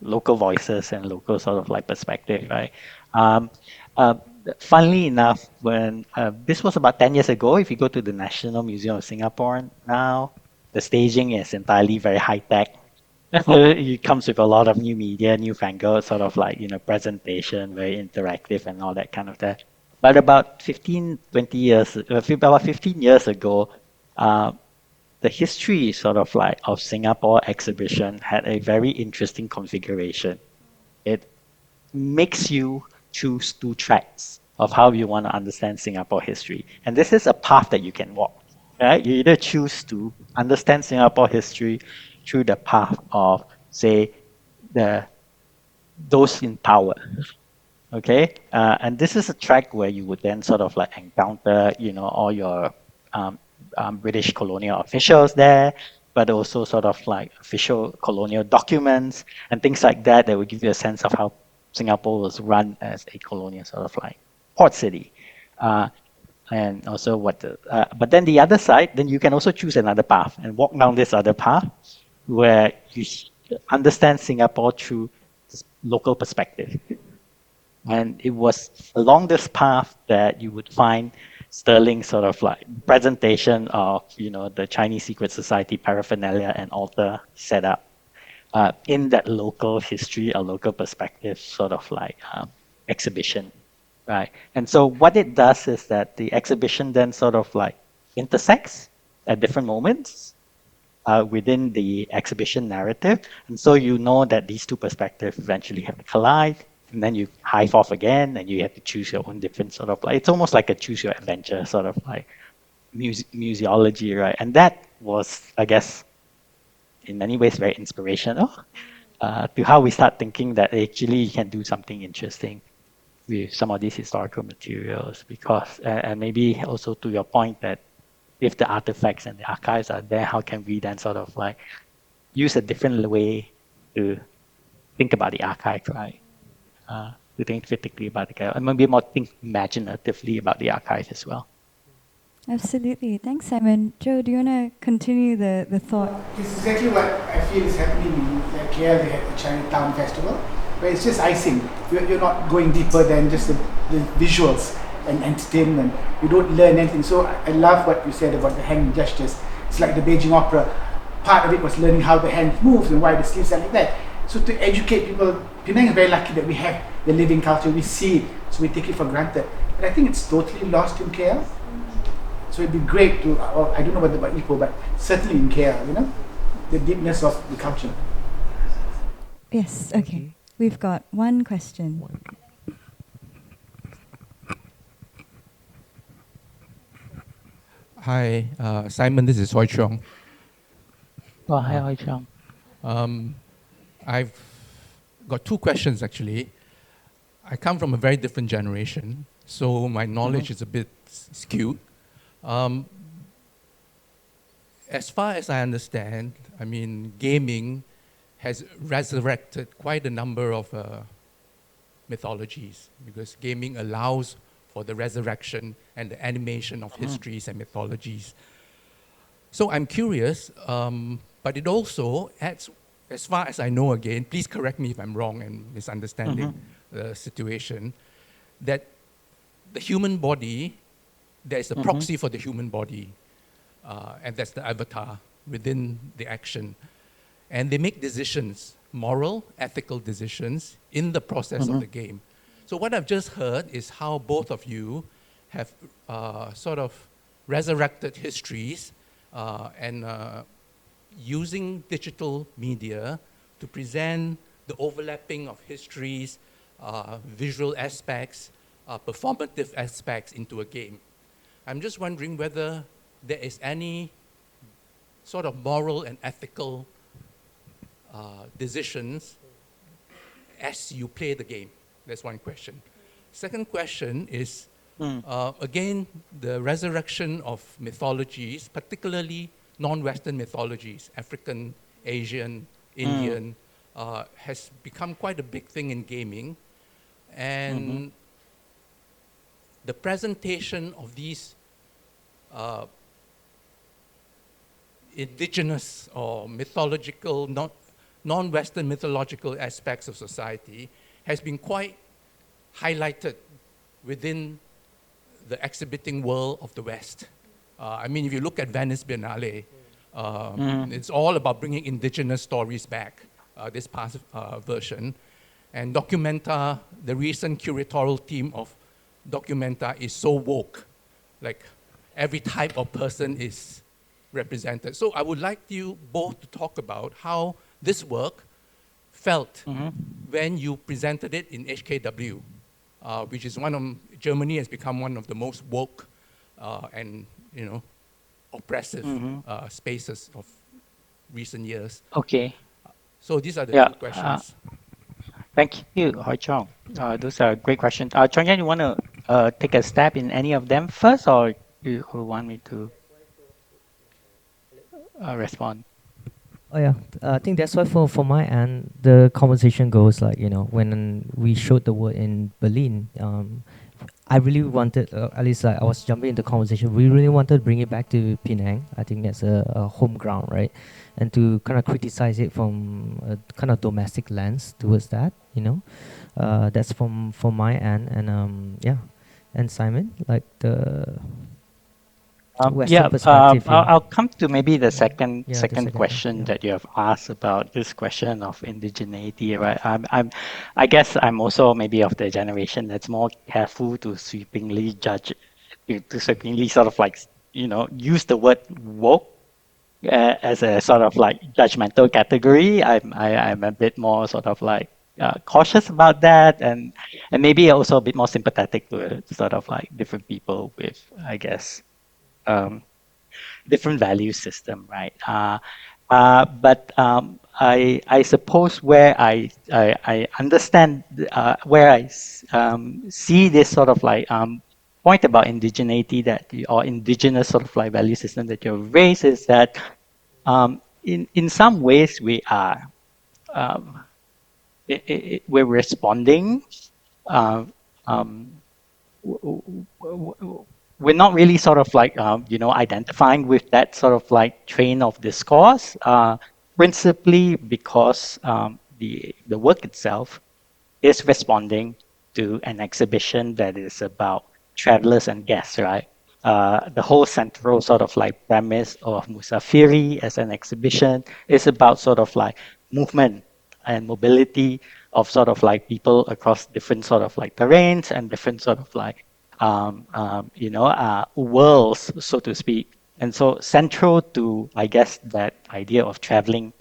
local voices and local sort of like perspective, right? Um, uh, Funnily enough, when this was about 10 years ago, if you go to the National Museum of Singapore now, the staging is entirely very high tech. It comes with a lot of new media, newfangled sort of like, presentation, very interactive and all that kind of that. But about 15, 20 years, about 15 years ago, uh, the history sort of like of Singapore exhibition had a very interesting configuration. It makes you choose two tracks of how you want to understand Singapore history. And this is a path that you can walk. Right? You either choose to understand Singapore history through the path of, say, the those in power. Okay, and this is a track where you would then sort of like encounter, all your um, British colonial officials there, but also sort of like official colonial documents and things like that that would give you a sense of how Singapore was run as a colonial sort of like port city. Uh, and also but then the other side, then you can also choose another path and walk down this other path where you understand Singapore through this local perspective. And it was along this path that you would find Sterling sort of like presentation of, the Chinese secret society paraphernalia and altar set up in that local history or local perspective sort of like exhibition, right? And so what it does is that the exhibition then sort of like intersects at different moments within the exhibition narrative. And so you know that these two perspectives eventually have to collide, and then you hive off again, and you have to choose your own different sort of like, it's almost like a choose your adventure sort of like museology, right? And that was, I guess, in many ways very inspirational to how we start thinking that actually you can do something interesting with some of these historical materials because, and maybe also to your point that if the artifacts and the archives are there, how can we then sort of like use a different way to think about the archive, right? To think critically about the archive, and maybe more think imaginatively about the archive as well. Absolutely. Thanks, Simon. Joe, do you want to continue the thought? It's exactly what I feel is happening in KL. They had the Chinatown Festival, where it's just icing. You're not going deeper than just the visuals and entertainment. You don't learn anything. So I love what you said about the hand gestures. It's like the Beijing Opera. Part of it was learning how the hand moves and why the sleeves are like that. So to educate people, Penang is very lucky that we have the living culture. We see it, so we take it for granted. But I think it's totally lost in KL. So it'd be great to, or I don't know about Ipoh, but certainly in KL, the deepness of the culture. Yes, okay. We've got one question. Hi, Simon, this is Hoi Chong. Oh, hi, Hoi Chong. I've got two questions actually. I come from a very different generation, so my knowledge is a bit skewed. As far as I understand, gaming has resurrected quite a number of mythologies because gaming allows for the resurrection and the animation of histories and mythologies. So I'm curious, but it also adds, as far as I know again, please correct me if I'm wrong and misunderstanding the situation, that the human body, there's a proxy for the human body, and that's the avatar within the action. And they make decisions, moral, ethical decisions, in the process of the game. So what I've just heard is how both of you have sort of resurrected histories and using digital media to present the overlapping of histories, visual aspects, performative aspects into a game. I'm just wondering whether there is any sort of moral and ethical decisions as you play the game. That's one question. Second question is, again, the resurrection of mythologies, particularly non-Western mythologies, African, Asian, Indian, has become quite a big thing in gaming. And the presentation of these indigenous or mythological, non-Western mythological aspects of society has been quite highlighted within the exhibiting world of the West. I mean, if you look at Venice Biennale, it's all about bringing indigenous stories back, this past version. And Documenta, the recent curatorial team of Documenta is so woke, like every type of person is represented. So I would like you both to talk about how this work felt when you presented it in HKW, which is Germany has become one of the most woke and oppressive spaces of recent years. Okay. So these are the Yeah. two questions. Thank you, Hoi Chong. Those are great questions. Chong Yan, you want to take a stab in any of them first, or you want me to respond? Oh yeah, I think that's why for my end, the conversation goes like, when we showed the work in Berlin, I really wanted, at least I was jumping into conversation, we really wanted to bring it back to Penang. I think that's a home ground, right? And to kind of criticize it from a kind of domestic lens towards that, that's from my end. And yeah, and Simon, like the Western perspective. I'll come to maybe the second the second question one, that you have asked about this question of indigeneity, right? I guess I'm also maybe of the generation that's more careful to sweepingly judge, to sweepingly sort of like use the word woke as a sort of like judgmental category. I'm a bit more sort of like cautious about that, and maybe also a bit more sympathetic to sort of like different people with, I guess, different value system, right? But I suppose where I understand where I see this sort of like point about indigeneity or indigenous sort of like value system that you raised is that in some ways we are we're responding. We're not really sort of like identifying with that sort of like train of discourse, principally because the work itself is responding to an exhibition that is about travelers and guests, right? The whole central sort of like premise of Musafiri as an exhibition is about sort of like movement and mobility of sort of like people across different sort of like terrains and different sort of like worlds, so to speak. And so central to, I guess, that idea of traveling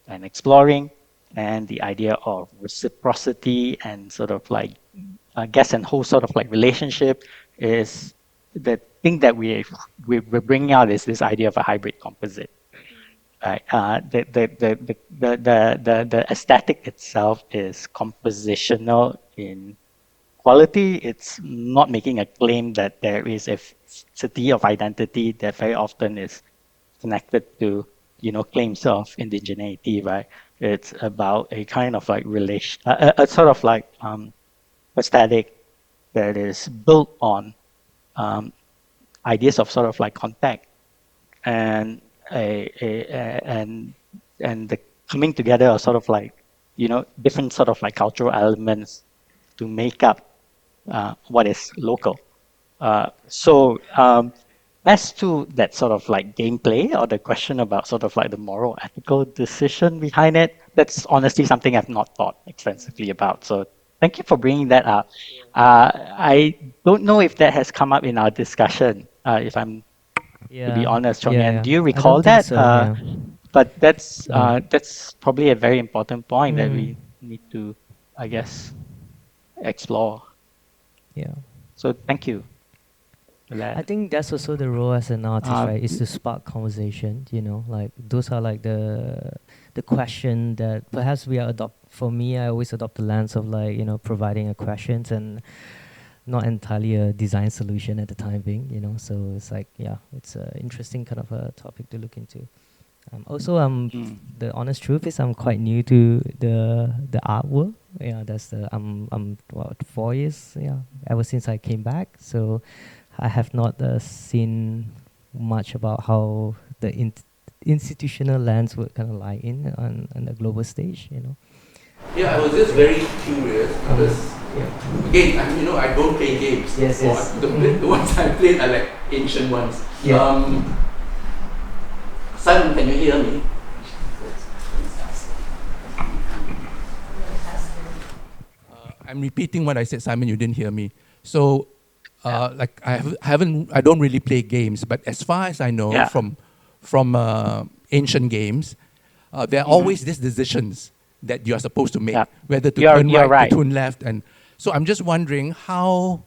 and exploring and the idea of reciprocity and sort of like guest and host sort of like relationship is the thing that we're bringing out is this idea of a hybrid composite. Right. The aesthetic itself is compositional in quality. It's not making a claim that there is a city of identity that very often is connected to claims of indigeneity, right? It's about a kind of like relation, a sort of like aesthetic that is built on ideas of sort of like contact and and the coming together of sort of like different sort of like cultural elements to make up what is local. So as to that sort of like gameplay or the question about sort of like the moral ethical decision behind it, that's honestly something I've not thought extensively about. So thank you for bringing that up. I don't know if that has come up in our discussion, if I'm to be honest, Chong Yan. Do you recall that? So, but that's probably a very important point that we need to, I guess, explore. Yeah. So thank you for that. I think that's also the role as an artist, Um, right? Is to spark conversation. Like those are like the question that perhaps we are adopt. For me, I always adopt the lens of like providing a questions and not entirely a design solution at the time being. So it's like it's an interesting kind of a topic to look into. Also, the honest truth is I'm quite new to the artwork. That's I'm what 4 years ever since I came back. So I have not seen much about how the institutional lens would kind of lie in on the global stage. Yeah, I was just very curious because again, I don't play games. Yes, yes. The ones I played are like ancient ones. Yeah. Simon, can you hear me? I'm repeating what I said, Simon. You didn't hear me. So, like I don't really play games, but as far as I know from ancient games, there are always these decisions that you are supposed to make, whether to turn right, to turn left, and so I'm just wondering how,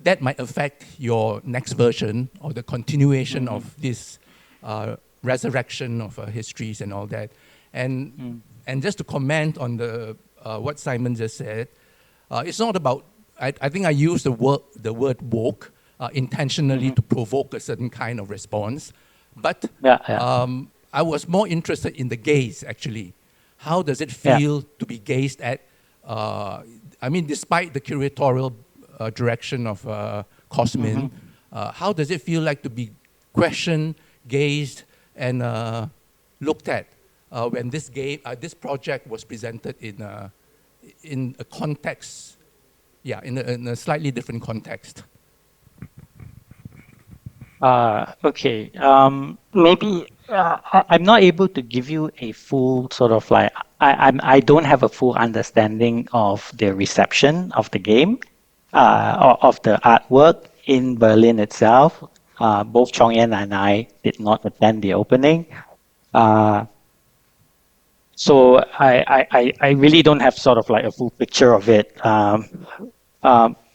that might affect your next version or the continuation of this resurrection of histories and all that. And just to comment on the what Simon just said, it's not about, I think I used the word woke intentionally to provoke a certain kind of response. But I was more interested in the gaze, actually. How does it feel to be gazed at? Despite the curatorial direction of Cosmin, how does it feel like to be questioned, gazed, and looked at when this project was presented in a context, in a slightly different context? Okay. Maybe I'm not able to give you a full sort of like I don't have a full understanding of the reception of the game, or of the artwork in Berlin itself. Both Chong Yan and I did not attend the opening. So I really don't have sort of like a full picture of it.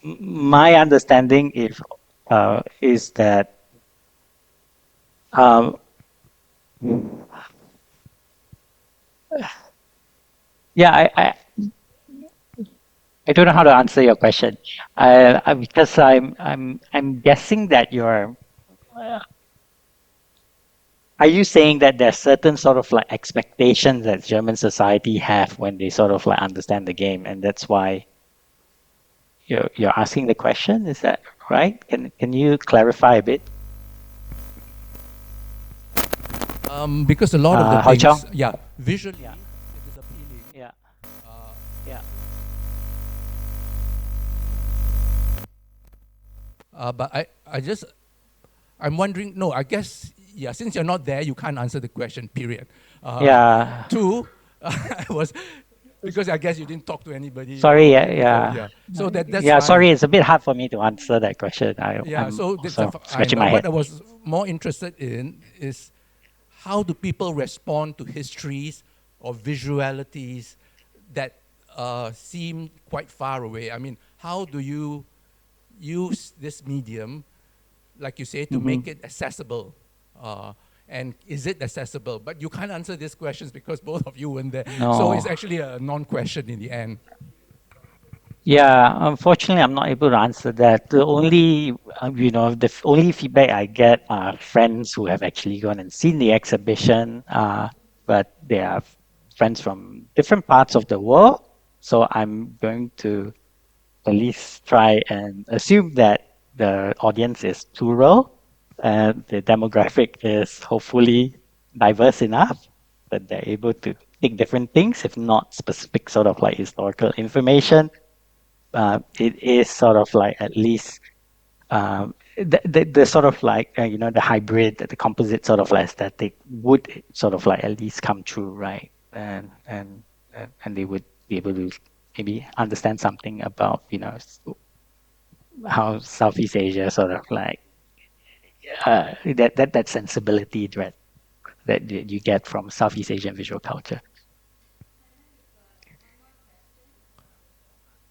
My understanding is that yeah, I don't know how to answer your question, because I'm guessing that are you saying that there's certain sort of like expectations that German society have when they sort of like understand the game, and that's why you're asking the question? Is that right? Can you clarify a bit? Because a lot of the Hao things, Chong? visually Yeah. it is appealing. Yeah. Yeah. But I'm wondering, no, I guess, since you're not there, you can't answer the question, period. Yeah. Two, because I guess you didn't talk to anybody. Sorry. Yeah. So that's Yeah. fine. Sorry, it's a bit hard for me to answer that question. I'm So also that's scratching fine. my What head. I was more interested in is how do people respond to histories or visualities that seem quite far away? How do you use this medium, like you say, to make it accessible? And is it accessible? But you can't answer these questions because both of you weren't there. No. So it's actually a non-question in the end. Yeah, unfortunately, I'm not able to answer that. The only, only feedback I get are friends who have actually gone and seen the exhibition, but they are friends from different parts of the world. So I'm going to at least try and assume that the audience is plural and the demographic is hopefully diverse enough that they're able to take different things, if not specific sort of like historical information. It is sort of like at least the sort of like the hybrid, the composite sort of like aesthetic would sort of like at least come true, right? And they would be able to maybe understand something about how Southeast Asia sort of like that sensibility that you get from Southeast Asian visual culture.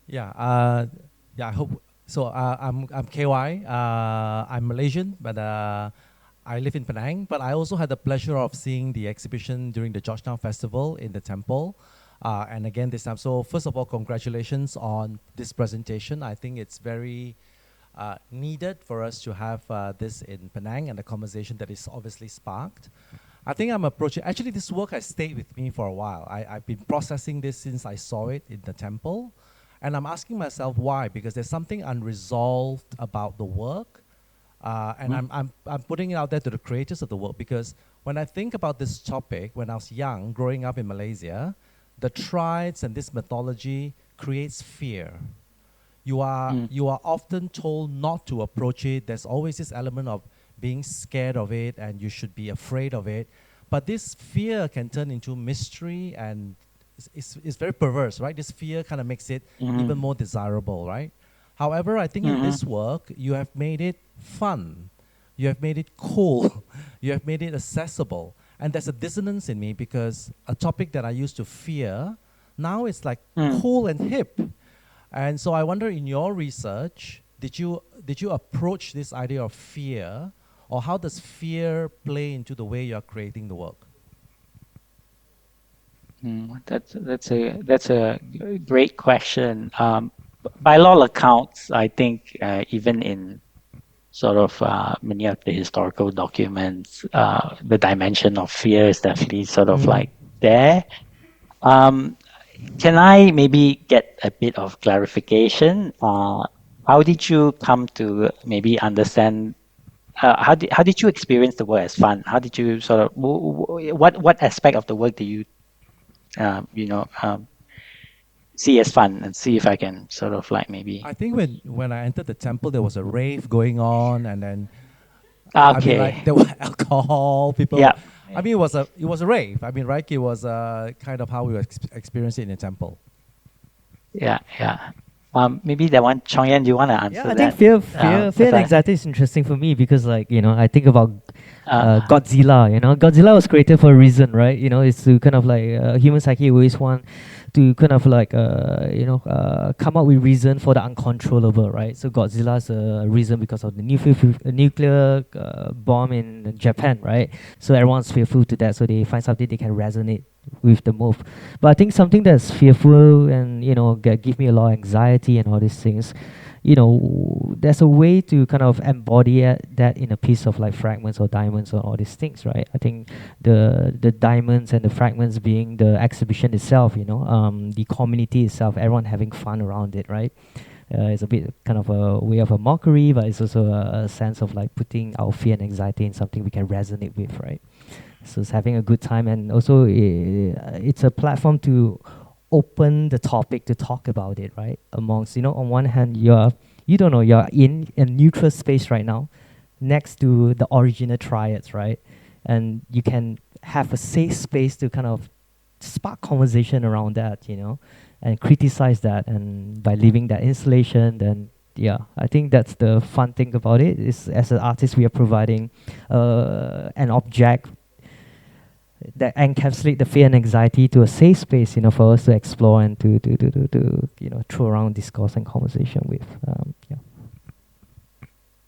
Yeah. Yeah, I hope so. I'm KY. I'm Malaysian, but I live in Penang. But I also had the pleasure of seeing the exhibition during the Georgetown Festival in the temple. And again this time. So first of all, congratulations on this presentation. I think it's very needed for us to have this in Penang and the conversation that is obviously sparked. I think I'm approaching, actually this work has stayed with me for a while. I've been processing this since I saw it in the temple. And I'm asking myself why, because there's something unresolved about the work. And I'm putting it out there to the creators of the work, because when I think about this topic, when I was young, growing up in Malaysia, the Triads and this mythology creates fear. You are often told not to approach it. There's always this element of being scared of it, and you should be afraid of it. But this fear can turn into mystery, and it's very perverse, right? This fear kind of makes it even more desirable, right? However, I think in this work, you have made it fun. You have made it cool. You have made it accessible. And there's a dissonance in me, because a topic that I used to fear, now it's like cool and hip. And so I wonder, in your research, did you approach this idea of fear, or how does fear play into the way you're creating the work? That's a great question. By all accounts, I think even in sort of many of the historical documents, the dimension of fear is definitely sort of like there. Can I maybe get a bit of clarification? How did you come to maybe understand? How did you experience the work as fun? How did you sort of what aspect of the work do you see as fun, and see if I can sort of like maybe. I think when I entered the temple, there was a rave going on, and then Okay. I mean, like, there was alcohol, people. Yeah. I mean, it was a rave. I mean, right? It was kind of how we experienced it in the temple. Yeah. Maybe that one, Chong Yan, do you want to answer I that? think fear and anxiety is interesting for me, because, like, I think about Godzilla. Godzilla was created for a reason, right? It's to kind of like human psyche always want to kind of like come up with reason for the uncontrollable, right? So Godzilla's a reason because of the nuclear bomb in Japan, right? So everyone's fearful to that, so they find something they can resonate with the most. But I think something that's fearful and give me a lot of anxiety and all these things, there's a way to kind of embody that in a piece of like fragments or diamonds or all these things, right? I think the diamonds and the fragments being the exhibition itself, the community itself, everyone having fun around it, right? It's a bit kind of a way of a mockery, but it's also a sense of like putting our fear and anxiety in something we can resonate with, right? So it's having a good time, and also it's a platform to open the topic to talk about it, right? Amongst, on one hand, you're in a neutral space right now, next to the original Triads, right? And you can have a safe space to kind of spark conversation around that, and criticize that. And by leaving that installation, then I think that's the fun thing about it. Is as an artist, we are providing an object that encapsulate the fear and anxiety to a safe space, for us to explore and to throw around discourse and conversation with.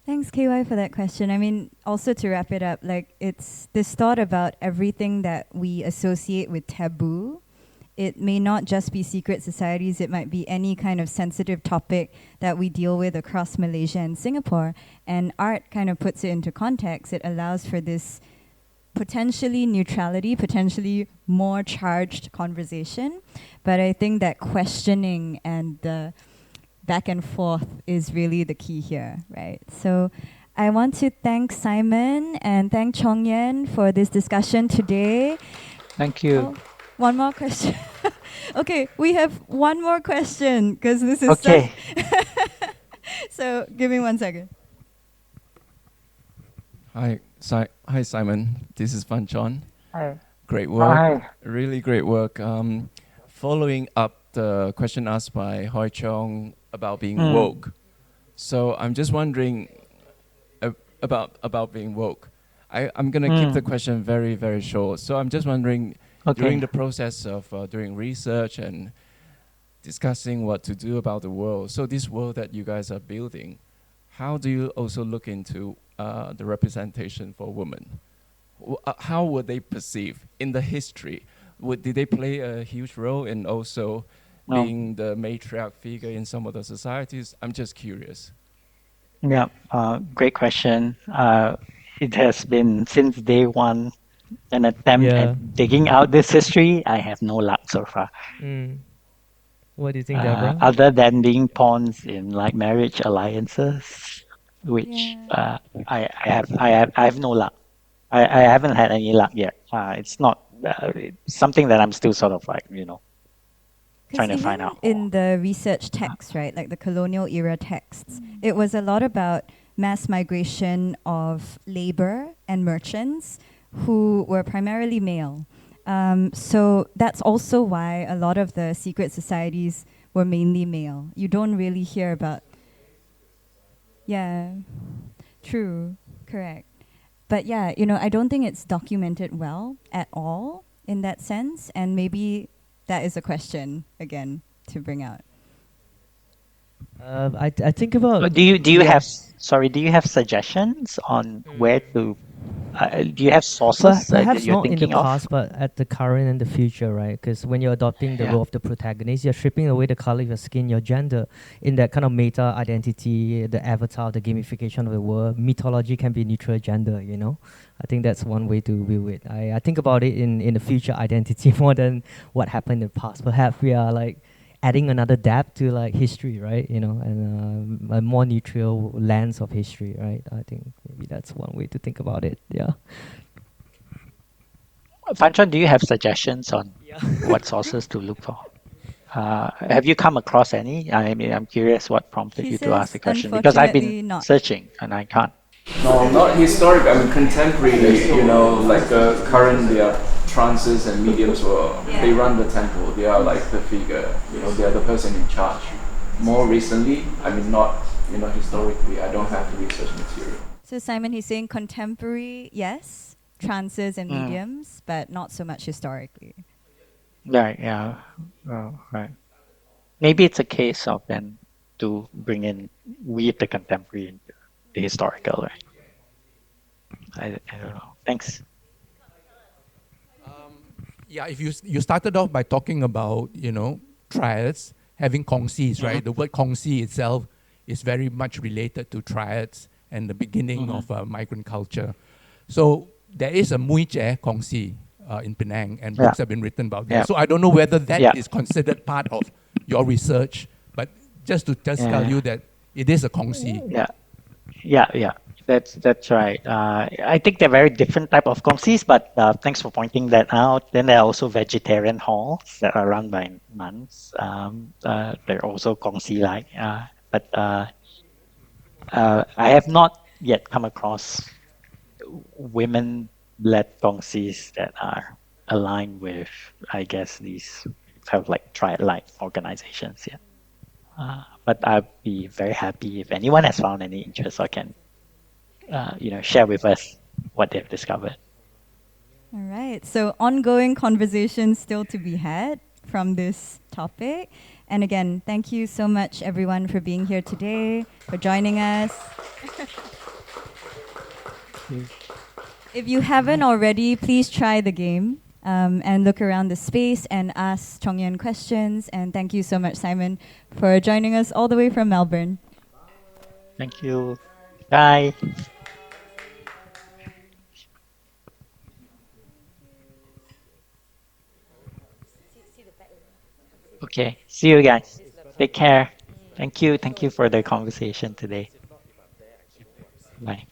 Thanks, KY, for that question. I mean, also to wrap it up, like, it's this thought about everything that we associate with taboo. It may not just be secret societies, it might be any kind of sensitive topic that we deal with across Malaysia and Singapore. And art kind of puts it into context. It allows for this potentially neutrality, potentially more charged conversation. But I think that questioning and the back and forth is really the key here, right? So I want to thank Simon and thank Chong Yan for this discussion today. Thank you. Oh, one more question. Okay, we have one more question, because this is Okay. So give me 1 second. Hi, Simon. This is Fan Chon. Hi. Great work. Hi. Really great work. Following up the question asked by Hoi Chong about being woke. So I'm just wondering about being woke. I'm going to keep the question very, very short. So I'm just wondering, during the process of doing research and discussing what to do about the world. So this world that you guys are building, how do you also look into the representation for women? How were they perceived in the history? Did they play a huge role in also being the matriarch figure in some of the societies? I'm just curious. Yeah, great question. It has been since day one an attempt Yeah. at digging out this history. I have no luck so far. What do you think, Deborah? Other than being pawns in like marriage alliances, which I have no luck. I haven't had any luck yet. It's not it's something that I'm still sort of like trying to find out. In the research texts, right, like the colonial era texts, it was a lot about mass migration of labor and merchants who were primarily male. So that's also why a lot of the secret societies were mainly male. You don't really hear about. Yeah, true, correct. But yeah, I don't think it's documented well at all in that sense, and maybe that is a question again to bring out. I think about. Do you have suggestions on where to? Do you have sources that Perhaps you're not in the thinking of? past, but at the current and the future, right? Because when you're adopting the role of the protagonist, you're stripping away the color of your skin, your gender, in that kind of meta identity, the avatar, the gamification of the world. Mythology can be neutral gender, I think that's one way to view it. I think about it in the future identity more than what happened in the past. Perhaps we are like adding another depth to like history, right? And a more neutral lens of history, right? I think maybe that's one way to think about it. Yeah. Fanchan, do you have suggestions on what sources to look for? Have you come across any? I mean, I'm curious what prompted He you to ask says, the question because I've unfortunately, been not. searching and I can't. No, not historic. I mean contemporary. Like current, they are trances and mediums. They run the temple. They are like the figure. They are the person in charge. More recently, I mean, not historically. I don't have the research material. So Simon, he's saying contemporary, yes, trances and mediums, but not so much historically. Right. Yeah. Right. Maybe it's a case of then to bring in weave the contemporary into the historical, right? I don't know. Thanks. Yeah, if you started off by talking about triads having kongsis, right? The word kongsi itself is very much related to triads and the beginning of migrant culture. So there is a Muiche kongsi in Penang, and books have been written about that. So I don't know whether that is considered part of your research, but just to tell you that it is a kongsi. Yeah. That's right. I think they're very different type of kongsis, but thanks for pointing that out. Then there are also vegetarian halls that are run by nuns. They're also kongsi-like. But I have not yet come across women-led kongsis that are aligned with, I guess, these kind of like triad-like organizations. But I'd be very happy if anyone has found any interest or can share with us what they've discovered. All right. So ongoing conversations still to be had from this topic. And again, thank you so much, everyone, for being here today, for joining us. If you haven't already, please try the game and look around the space and ask Chong Yan questions. And thank you so much, Simon, for joining us all the way from Melbourne. Thank you. Bye. Okay. See you guys. Take care. Thank you. Thank you for the conversation today. Bye.